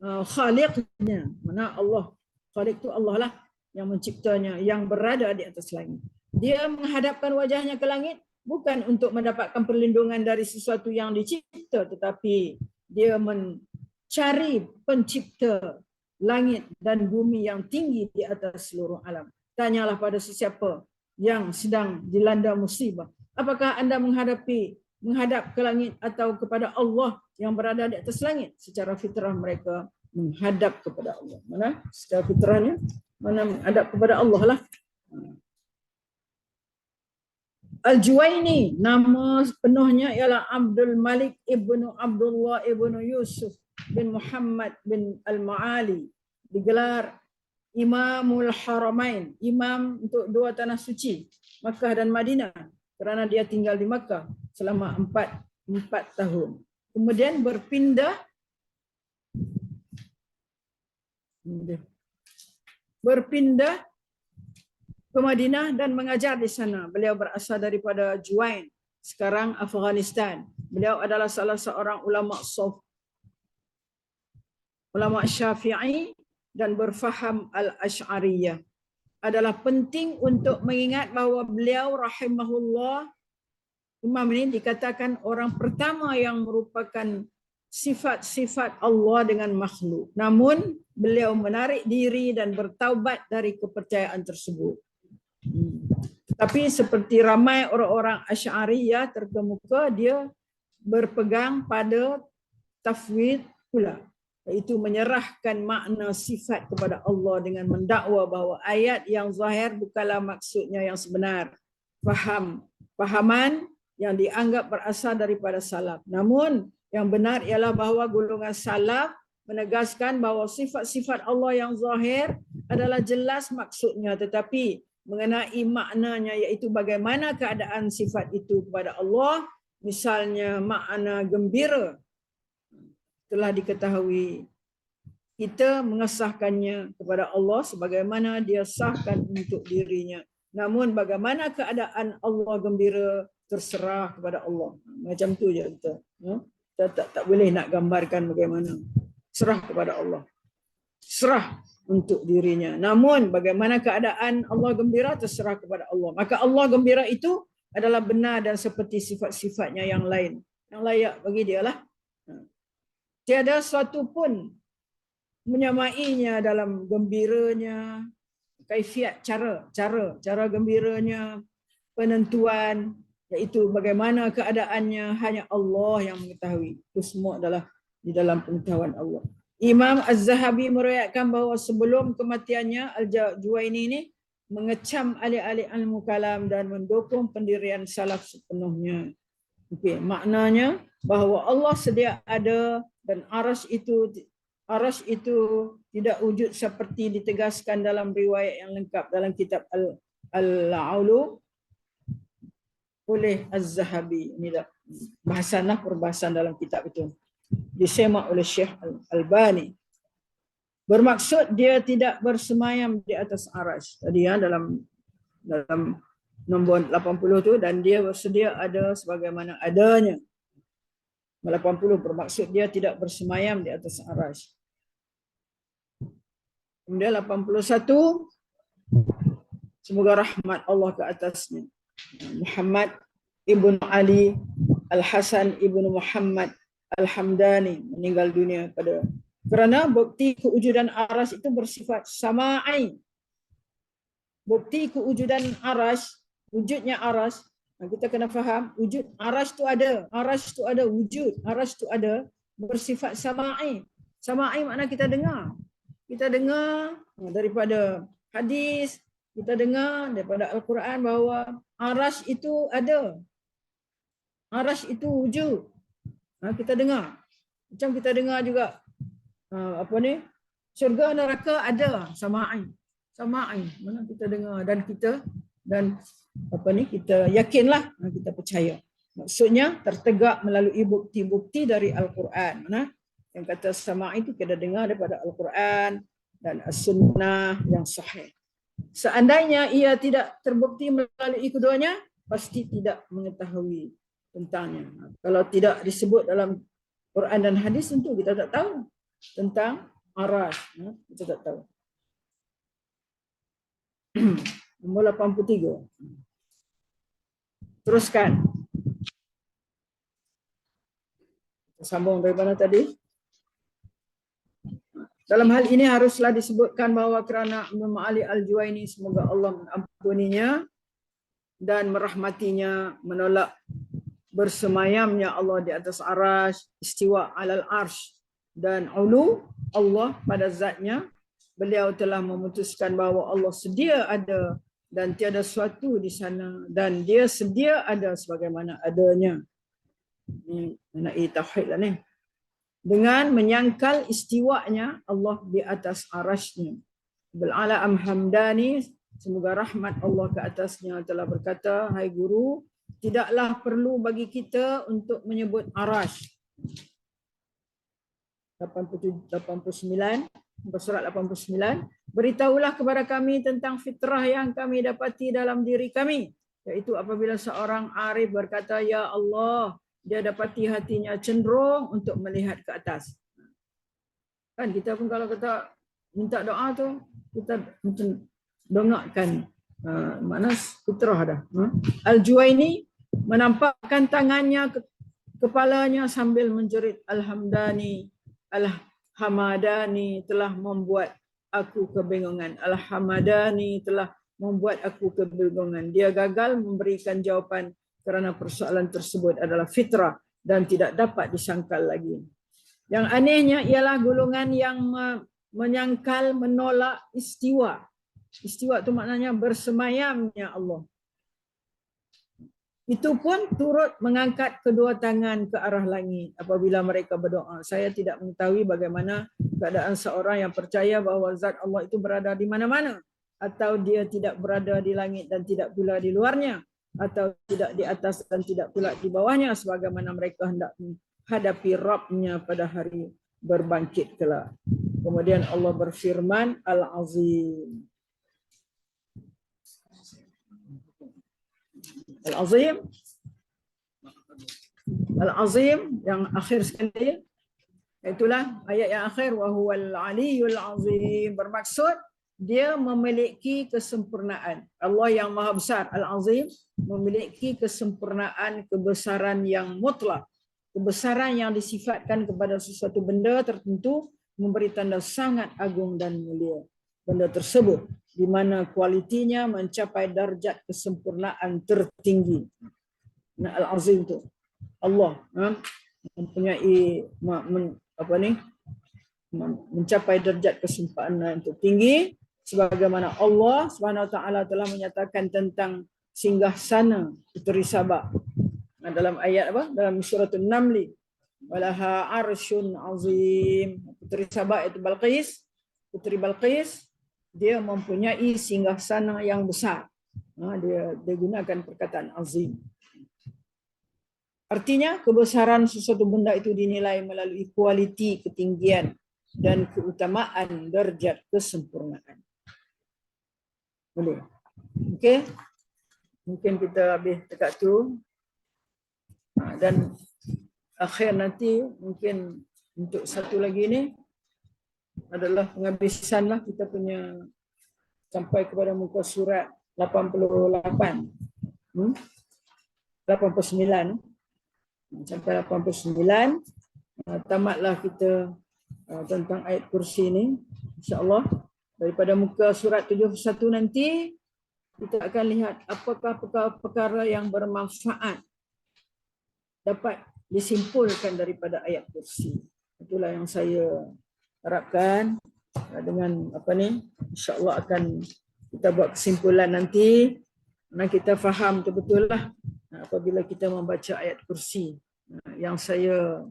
Khaliqnya. Mana Allah? Khaliq itu Allah lah yang menciptanya, yang berada di atas langit. Dia menghadapkan wajahnya ke langit bukan untuk mendapatkan perlindungan dari sesuatu yang dicipta, tetapi dia mencari pencipta langit dan bumi yang tinggi di atas seluruh alam. Tanyalah pada sesiapa yang sedang dilanda musibah, Apakah anda menghadap ke langit atau kepada Allah yang berada di atas langit? Secara fitrah mereka menghadap kepada Allah. Mana? Secara fitrahnya mana menghadap kepada Allah lah. Al-Juwaini, nama penuhnya ialah Abdul Malik ibnu Abdullah ibnu Yusuf bin Muhammad bin Al-Ma'ali. Digelar Imamul Haramain, imam untuk dua tanah suci, Makkah dan Madinah, kerana dia tinggal di Makkah selama 4 tahun. Kemudian berpindah ke Madinah dan mengajar di sana. Beliau berasal daripada Juwain, sekarang Afghanistan. Beliau adalah salah seorang ulama Syafi'i dan berfaham al-Asy'ariyah. Adalah penting untuk mengingat bahawa beliau rahimahullah, imam ini dikatakan orang pertama yang merupakan sifat-sifat Allah dengan makhluk. Namun beliau menarik diri dan bertaubat dari kepercayaan tersebut. Tapi seperti ramai orang-orang Asy'ariyah terkemuka, dia berpegang pada tafwid pula, iaitu menyerahkan makna sifat kepada Allah dengan mendakwa bahawa ayat yang zahir bukanlah maksudnya yang sebenar. Fahaman yang dianggap berasal daripada salaf. Namun yang benar ialah bahawa golongan salaf menegaskan bahawa sifat-sifat Allah yang zahir adalah jelas maksudnya, tetapi mengenai maknanya, iaitu bagaimana keadaan sifat itu kepada Allah, misalnya makna gembira, telah diketahui. Kita mengesahkannya kepada Allah sebagaimana dia sahkan untuk dirinya. Namun bagaimana keadaan Allah gembira terserah kepada Allah. Macam tu je kita. Kita tak boleh nak gambarkan bagaimana. Serah kepada Allah. Serah untuk dirinya. Namun bagaimana keadaan Allah gembira terserah kepada Allah. Maka Allah gembira itu adalah benar dan seperti sifat-sifatnya yang lain. Yang layak bagi dia lah. Tiada suatu pun menyamainya dalam gembiranya, kaifiat, cara gembiranya, penentuan, iaitu bagaimana keadaannya hanya Allah yang mengetahui. Itu semua adalah di dalam pengetahuan Allah. Imam Az-Zahabi meriwayatkan bahawa sebelum kematiannya, Al-Juwaini ini mengecam ahli-ahli ilmu kalam dan mendukung pendirian salaf sepenuhnya. Okey, maknanya bahawa Allah sedia ada dan arasy itu tidak wujud seperti ditegaskan dalam riwayat yang lengkap dalam kitab Al-Ulu oleh Az-Zahabi. Inilah perbahasan dalam kitab itu. Disemak oleh Syekh Al-Albani. Bermaksud dia tidak bersemayam di atas arasy. Tadi dalam nombor 80 tu, dan dia bersedia ada sebagaimana adanya. 80 bermaksud dia tidak bersemayam di atas arasy. Kemudian 81, semoga rahmat Allah ke atasnya. Muhammad ibn Ali Al-Hasan ibn Muhammad Al-Hamdani meninggal dunia kerana bukti kewujudan arasy itu bersifat sama'i. Bukti kewujudan arasy, wujudnya arasy, kita kena faham wujud arasy tu ada, wujud arasy tu ada, bersifat sama'i. Sama'i makna kita dengar. Kita dengar daripada hadis, kita dengar daripada Al-Quran bahawa arasy itu ada. Arasy itu wujud. Kita dengar. Macam kita dengar juga syurga neraka ada, sama'i. Mana kita dengar dan kita yakinlah, kita percaya. Maksudnya tertegak melalui bukti-bukti dari Al-Quran. Yang kata sama'i itu kita dengar daripada Al-Quran dan As-Sunnah yang sahih. Seandainya ia tidak terbukti melalui keduanya, pasti tidak mengetahui tentangnya. Kalau tidak disebut dalam Quran dan hadis, tentu kita tak tahu tentang arasy. Kita tak tahu. Nombor 83. Teruskan. Kita sambung dari mana tadi? Dalam hal ini haruslah disebutkan bahawa kerana Imam Ali Al-Juwaini, semoga Allah mengampuninya, dan merahmatinya, menolak bersemayamnya Allah di atas arasy, istiwa alal arsh, dan ulu Allah pada zatnya. Beliau telah memutuskan bahawa Allah sedia ada dan tiada suatu di sana, dan dia sedia ada sebagaimana adanya. Ini mengenai tauhid lah ni. Dengan menyangkal istiwanya Allah di atas arasy-Nya. Bil'ala Hamdani, semoga rahmat Allah ke atasnya, telah berkata, hai guru, tidaklah perlu bagi kita untuk menyebut arasy. 89, surat 89. Beritahulah kepada kami tentang fitrah yang kami dapati dalam diri kami. Iaitu apabila seorang arif berkata, ya Allah, dia dapati hatinya cenderung untuk melihat ke atas. Kan kita pun kalau kata minta doa tu, kita macam dongakkan makna fitrah dah. Al-Juwaini menampakkan tangannya ke kepalanya sambil menjerit, Al-Hamdani, Al-Hamadani telah membuat aku kebingungan. Al-Hamadani telah membuat aku kebingungan. Dia gagal memberikan jawapan kerana persoalan tersebut adalah fitrah dan tidak dapat disangkal lagi. Yang anehnya ialah golongan yang menyangkal, menolak istiwa. Istiwa itu maknanya bersemayamnya Allah. Itu pun turut mengangkat kedua tangan ke arah langit apabila mereka berdoa. Saya tidak mengetahui bagaimana keadaan seorang yang percaya bahawa zat Allah itu berada di mana-mana, atau dia tidak berada di langit dan tidak pula di luarnya, atau tidak di atas dan tidak pula di bawahnya, sebagaimana mereka hendak menghadapi Rabb-Nya pada hari berbangkit kelak. Kemudian Allah berfirman, Al-Azim. Al-Azim. Al-Azim yang akhir sekali. Itulah ayat yang akhir, wa huwal aliyyul azim, bermaksud dia memiliki kesempurnaan. Allah yang maha besar, Al-Azim, memiliki kesempurnaan, kebesaran yang mutlak. Kebesaran yang disifatkan kepada sesuatu benda tertentu memberi tanda sangat agung dan mulia. Benda tersebut di mana kualitinya mencapai darjat kesempurnaan tertinggi. Nah, Al-Azim itu Allah mempunyai mencapai darjat kesempurnaan tertinggi, sebagaimana Allah Subhanahu Wa Taala telah menyatakan tentang singgasana Puteri Sabah dalam ayat apa? Dalam surat An-Naml, walaha arsyun azim. Puteri Sabah itu Balqis, Puteri Balqis, dia mempunyai singgasana yang besar. Dia gunakan perkataan azim. Artinya kebesaran sesuatu benda itu dinilai melalui kualiti, ketinggian dan keutamaan darjat kesempurnaan. Boleh. Okey. Mungkin kita habis dekat tu. Dan akhir nanti mungkin untuk satu lagi ni adalah penghabisan lah kita punya sampai kepada muka surat 88. 89. Sampai 89. Tamatlah kita tentang ayat kursi ni, insya-Allah. Daripada muka surat 71 nanti kita akan lihat apakah perkara yang bermanfaat dapat disimpulkan daripada ayat kursi. Itulah yang saya harapkan dengan apa ni, insya-Allah akan kita buat kesimpulan nanti. Nah, kita faham betul-betul lah apabila kita membaca ayat kursi. Yang saya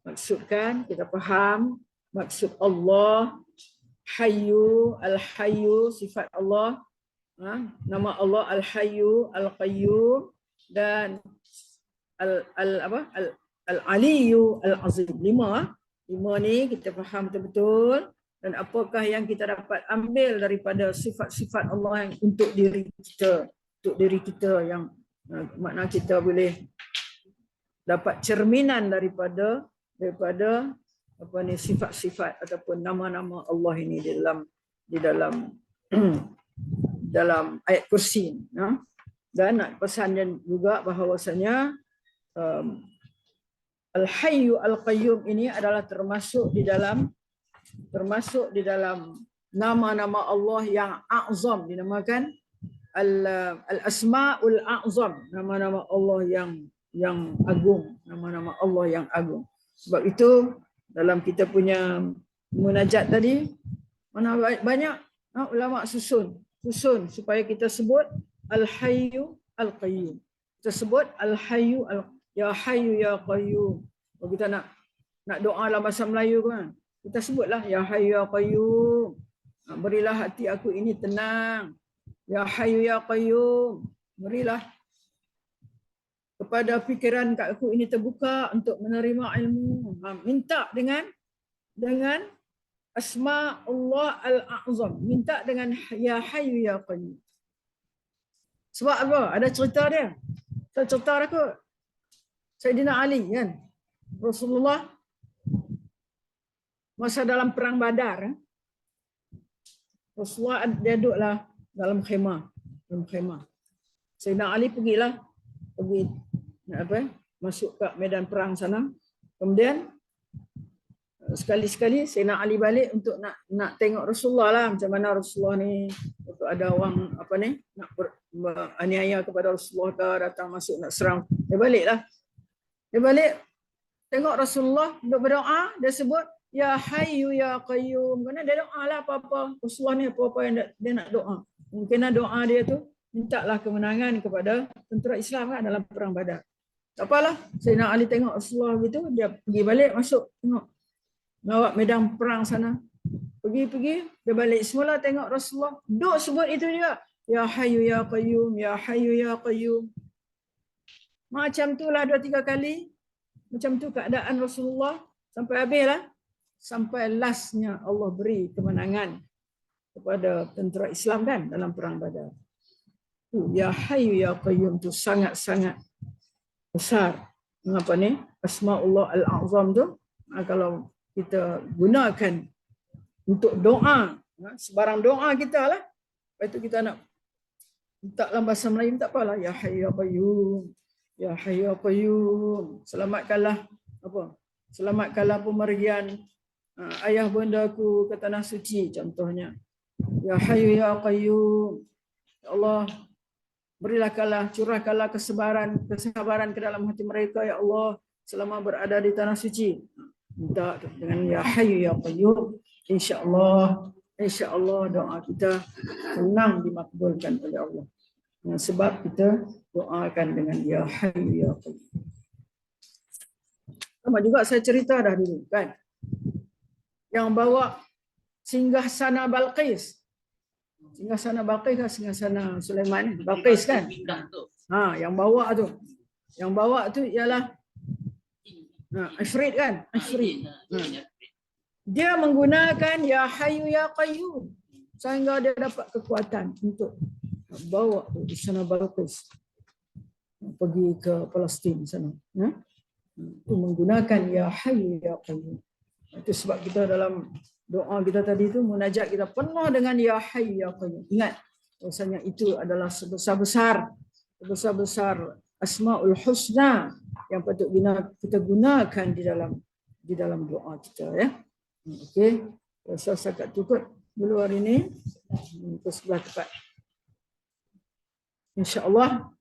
maksudkan, kita faham maksud Allah, Hayyu, Al-Hayyu, sifat Allah, nama Allah Al-Hayyu, Al-Qayyum, dan Al-Aliyyu, Al-Azim. Lima ni kita faham betul-betul. Dan apakah yang kita dapat ambil daripada sifat-sifat Allah yang untuk diri kita, yang makna kita boleh dapat cerminan daripada sifat-sifat ataupun nama-nama Allah ini di dalam ayat kursi. Dan nak pesan juga bahawasanya Al-Hayyu Al-Qayyum ini adalah termasuk di dalam nama-nama Allah yang azam, dinamakan al-asmaul a'zam, nama-nama Allah yang agung, nama-nama Allah yang agung. Sebab itu dalam kita punya munajat tadi, mana banyak ulama susun supaya kita sebut al-hayyu al-qayyum. Kita sebut al-hayyu ya hayyu ya qayyum. Kalau kita nak doa dalam bahasa Melayu kan, kita sebutlah ya hayyu ya qayyum. Berilah hati aku ini tenang. Ya hayyu ya qayyum. Berilah kepada fikiran aku ini terbuka untuk menerima ilmu. Minta dengan asma Allah al-a'zam. Minta dengan ya hayyu ya qayyum. Sebab apa? Ada cerita dia. Saya cerita aku. Sayyidina Ali kan. Rasulullah masa dalam perang Badar. Rasulullah dia duduklah dalam khemah. Sayyidina Ali pergi masuk ke medan perang sana. Kemudian sekali-sekali Sayyidina Ali balik untuk nak tengok Rasulullah lah, macam mana Rasulullah ni, untuk ada orang nak aniaya kepada Rasulullah ke, datang masuk nak serang. Dia balik tengok Rasulullah duduk berdoa, dia sebut ya hayyu ya qayyum. Kerana dia doa lah apa-apa. Rasulullah ni apa-apa yang dia nak doa. Mungkin doa dia tu mintalah kemenangan kepada tentera Islam kan dalam perang Badar. Tak apalah, Sayyidina Ali tengok Rasulullah gitu, dia pergi balik masuk tengok ngawak medan perang sana. Pergi dia balik semula tengok Rasulullah, duk sebut itu juga. Ya hayyu ya qayyum, ya hayyu ya qayyum. Macam itulah 2-3 kali. Macam tu keadaan Rasulullah sampai habislah. Sampai lastnya Allah beri kemenangan kepada tentera Islam kan dalam perang Badar. Ya hayyu ya qayyum tu sangat-sangat besar. Apa ni? Asmaullah al-a'zam tu kalau kita gunakan untuk doa, sebarang doa kita lah. Lepas tu kita nak minta dalam bahasa Melayu, tak apalah. Ya hayyu ya qayyum. Ya hayyu ya qayyum. Selamatkanlah pemergian ayah bundaku ke tanah suci contohnya. Ya hayyu ya qayyum. Ya Allah, curahkanlah kesabaran ke dalam hati mereka ya Allah selama berada di tanah suci. Minta dengan ya hayyu ya qayyum. Insya-Allah doa kita senang dimakbulkan oleh Allah. Sebab kita doakan dengan ya hayyu ya qayyum. Sama juga saya cerita dah dulu kan. Yang bawa singgasana Balqis. Singgasana Balqis kan, singgasana Sulaiman, Balqis kan. Yang bawa tu ialah Ifrit kan? Ifrit. Dia menggunakan ya hayyu ya qayyum sehingga dia dapat kekuatan untuk bawa di sana Balqis pergi ke Palestin sana. Itu menggunakan ya hayyu ya qayyum. Itu sebab kita dalam doa kita tadi tu munajat kita penuh dengan ya hayyu ya qayyum. Ingat bahasanya itu adalah sebesar-besar Asmaul Husna yang patut kita gunakan di dalam doa kita ya. Okey, rasa sangat cukup dulu hari ini ke sebelah tepat. Insya-Allah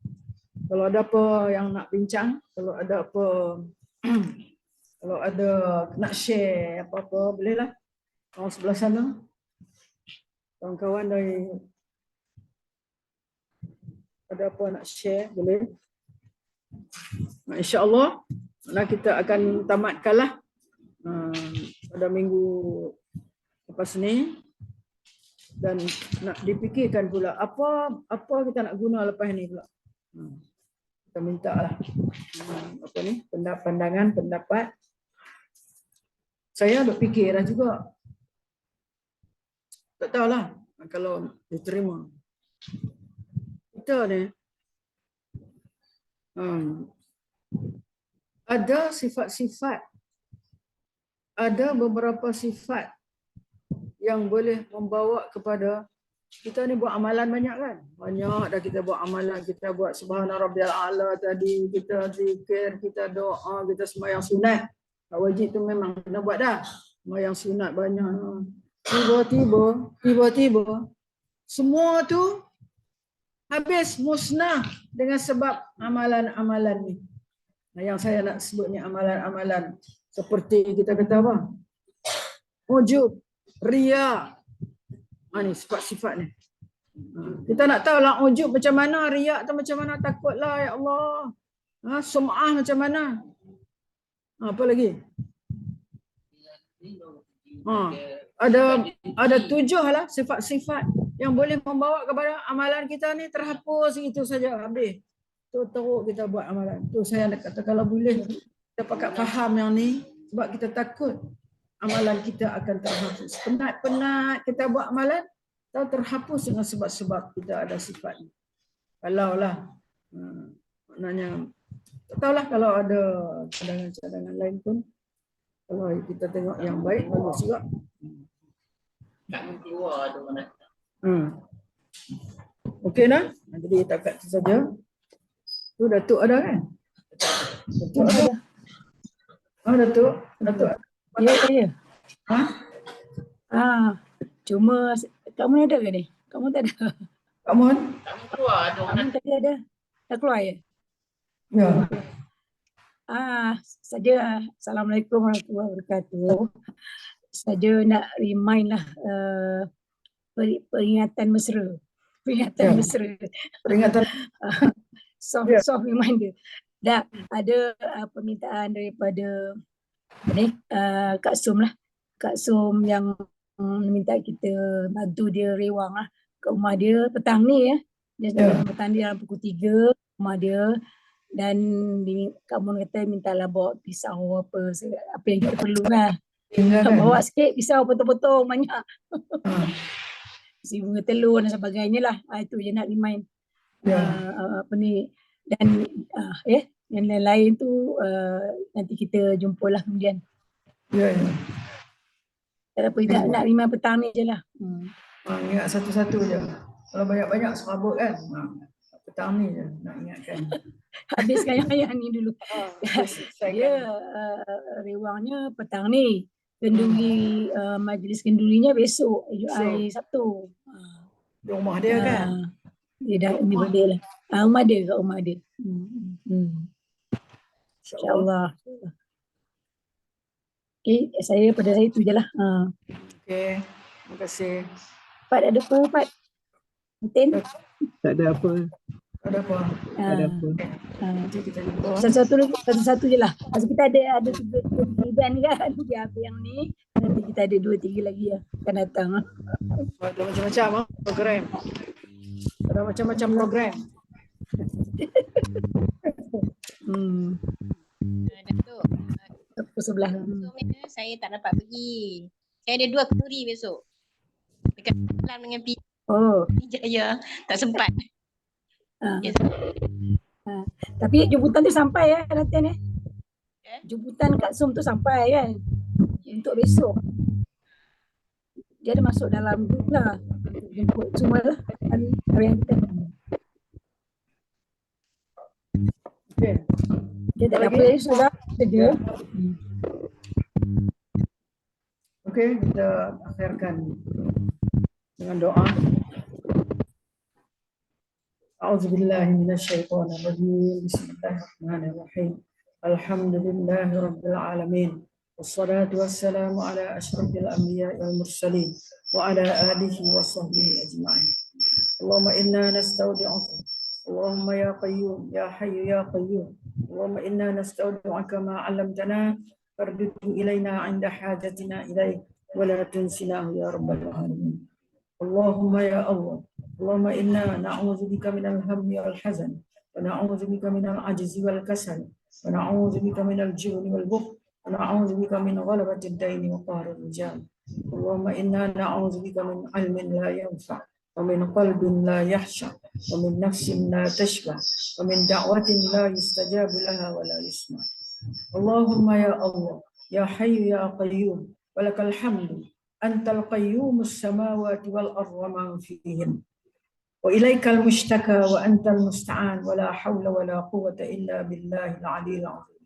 kalau ada apa yang nak bincang, kalau ada nak share apa-apa bolehlah. Orang sebelah sana, kawan-kawan dari ada apa nak share boleh. InsyaAllah kita akan tamatkanlah pada minggu lepas ni dan nak dipikirkan pula apa kita nak guna lepas ni pula. Kita minta lah pendapat. Saya berfikir dah juga. Tak tahulah kalau diterima. Kita ni ada sifat-sifat, ada beberapa sifat yang boleh membawa kepada kita ni buat amalan banyak kan? Banyak dah kita buat amalan, kita buat subhana rabbiyal a'la tadi, kita zikir, kita doa, kita sembahyang sunat. Tak wajib tu memang kena buat dah. Sembahyang sunat banyak. Tiba-tiba semua tu habis musnah dengan sebab amalan-amalan ni. Nah, yang saya nak sebut ni amalan-amalan seperti kita kata apa? Ujub, riya. Ni sifat-sifat ni. Kita nak tahu lah ujub macam mana, riya tu macam mana, takutlah ya Allah. Sum'ah macam mana? Apa lagi? Ada 7 lah sifat-sifat yang boleh membawa kepada amalan kita ni terhapus, itu saja, habis. Tu teruk kita buat amalan. Tu saya nak kata kalau boleh kita pakat faham yang ni, sebab kita takut amalan kita akan terhapus. Penat-penat kita buat amalan, tahu terhapus dengan sebab-sebab kita ada sifat ni. Kalau lah, maknanya, tak tahulah kalau ada cadangan-cadangan lain pun, kalau kita tengok yang baik, bagus juga. Tak keluar tu mana. Okey dah? Jadi takat tu saja. Tu Datuk ada kan? Datuk ada. Datuk. Ya, saya. Ha? Cuma kamu ada ke ni? Kamu tak ada. Kak Mon? Tak keluar tu mana. Kamu tadi ada. Dah keluar ya? Ya. Saja Assalamualaikum warahmatullahi wabarakatuh. Saja nak remind lah peringatan mesra. Peringatan mesra. Peringatan. Soft reminder. Dah ada permintaan daripada Kak Som lah. Kak Som yang minta kita bantu dia rewang lah ke rumah dia petang ni ya. Dia petang dia dalam pukul 3 rumah dia. Dan kamu kata mintalah bawa pisau apa yang kita perlu lah. Bawa sikit pisau potong-potong banyak. Si bunga telur dan sebagainya lah. Itu je nak remind. Apa ni. Dan yang lain tu nanti kita jumpa lah kemudian. Tak apa, nak remind petang ni je lah. Ingat satu-satu je. Kalau banyak-banyak serabut kan. Petang ni je nak ingatkan. Habiskan yang ni dulu. Dia rewangnya petang ni. Kenduri majlis kendurinya besok hari Sabtu. Di rumah dia kan? Dia dah ni boleh lah. Rumah dia kat rumah dia. InsyaAllah. Okay, pada saya tu je lah. Okay, terima kasih. Pat ada apa Pat? Mungkin? Tak ada apa. Ada apa? Tak ada apa. Nanti kita jumpa. Satu je lah. Masa kita ada 3 event kan. Dia apa yang ni. Nanti kita ada 2-3 lagi lah. Akan datang lah. Ada macam-macam program. Ada macam-macam program. Datuk. Aku sebelah. Saya tak dapat pergi. Saya ada 2 kenduri besok. Dekat Malang dengan Pijaya. Tak sempat. Yes. Tapi jemputan tu sampai ya latihan ya. Jemputan Kak Som tu sampai kan. Untuk besok. Dia ada masuk dalam grup lah. Jemput semua lah. Hari yang kita. Okay. Dia tak ada apa lagi sudah kerja. Okay, kita akhirkan dengan doa. A'udzubillahi minasyaitonirrajim. Bismillahirrahmanirrahim. Alhamdulillahi rabbil alamin. Wassalatu wassalamu ala asyrafil anbiya'i wal mursalin wa ala alihi wa sahbihi ajma'in. Allahumma inna nastaudi'uka. Allahumma ya qayyum ya hayyu ya qayyum. Allahumma inna nastaudi'uka ma 'allamtana farduhu ilaina 'inda hajatina ilaik wa la tunsinahu ya rabbal alamin. Allahumma ya Allah. Allahumma inna na'udzu bika minal hammi wal hazan wa na'udzu bika minal ajzi wal kasal wa na'udzu bika minal jubni wal bukhl wa na'udzu bika min ghalabati ad-daini wa qahri ar-rijal. Allahumma inna na'udzu bika min 'ilmin la yanfa' wa min qalbin la yahsha wa min nafsin la tashba wa min da'watin la yustajabu laha wa la yusma'. Allahumma ya Allah ya hayyu ya qayyum wa lakal hamdu antal qayyumus samawati wal ardi wa man fihin. وإليك المشتكى وأنت المستعان ولا حول ولا قوة إلا بالله العلي العظيم.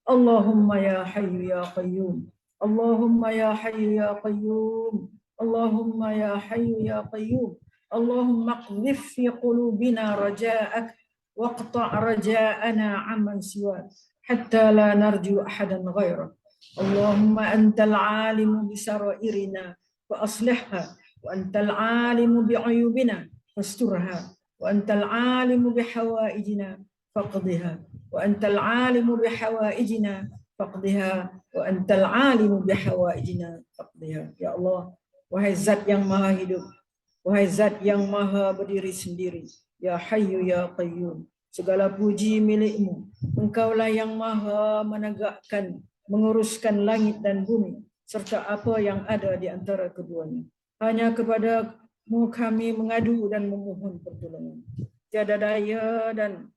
اللهم يا حي يا قيوم. اللهم يا حي يا قيوم. اللهم يا حي يا قيوم. Allahumma qdhif fi qulubina raja'ak waqta' raja'ana amman siwak hatta la narju ahadan ghairak. Allahumma antal alimu bisarairina fa aslihha wa antal alimu bi'uyubina fasturha wa antal alimu bihawaijina faqdiha wa antal alimu bihawaijina faqdiha wa antal alimu bihawaijina faqdiha. Ya Allah, wahai zat yang maha hidup, wahai zat yang maha berdiri sendiri, ya Hayyu ya Qayyum, segala puji milikmu. Engkaulah yang maha menegakkan, menguruskan langit dan bumi serta apa yang ada di antara keduanya. Hanya kepadamu kami mengadu dan memohon pertolongan. Tiada daya dan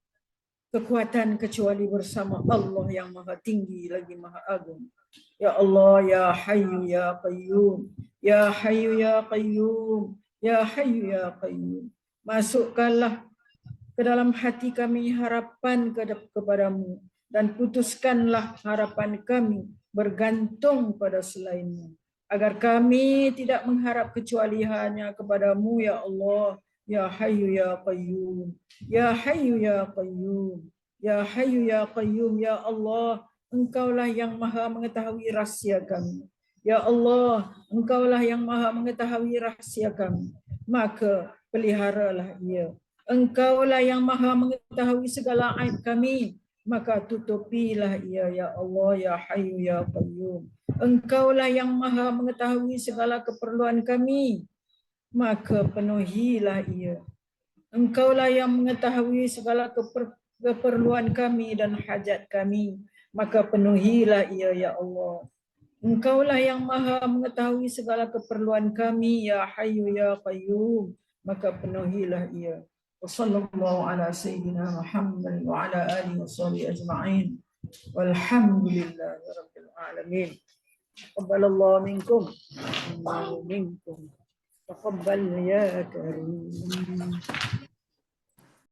kekuatan kecuali bersama Allah yang maha tinggi lagi maha agung. Ya Allah, ya Hayyu ya Qayyum, ya Hayyu ya Qayyum, ya Hayyu ya Qayyum. Masukkanlah ke dalam hati kami harapan kepadamu dan putuskanlah harapan kami bergantung pada selainmu, agar kami tidak mengharap kecuali hanya kepadamu, ya Allah, ya Hayyu ya Qayyum, ya Hayyu ya Qayyum, ya Hayyu ya Qayyum. Ya Allah, Engkaulah yang maha mengetahui rahsia kami. Ya Allah, Engkaulah yang maha mengetahui rahsia kami, maka peliharalah ia. Engkaulah yang maha mengetahui segala aib kami, maka tutupilah ia, ya Allah, ya Hayyu ya Qayyum. Engkaulah yang maha mengetahui segala keperluan kami, maka penuhilah ia. Engkaulah yang mengetahui segala keperluan kami dan hajat kami, maka penuhilah ia, ya Allah. Engkaulah yang maha mengetahui segala keperluan kami, ya Hayyu ya Qayyum, maka penuhilah ia. Wassallallahu ala sayyidina Muhammad wa ala alihi wa sahbihi ajma'in. Walhamdulillahi rabbil alamin. Taqabbalallahu minkum wa minkum. Taqabbal ya karim.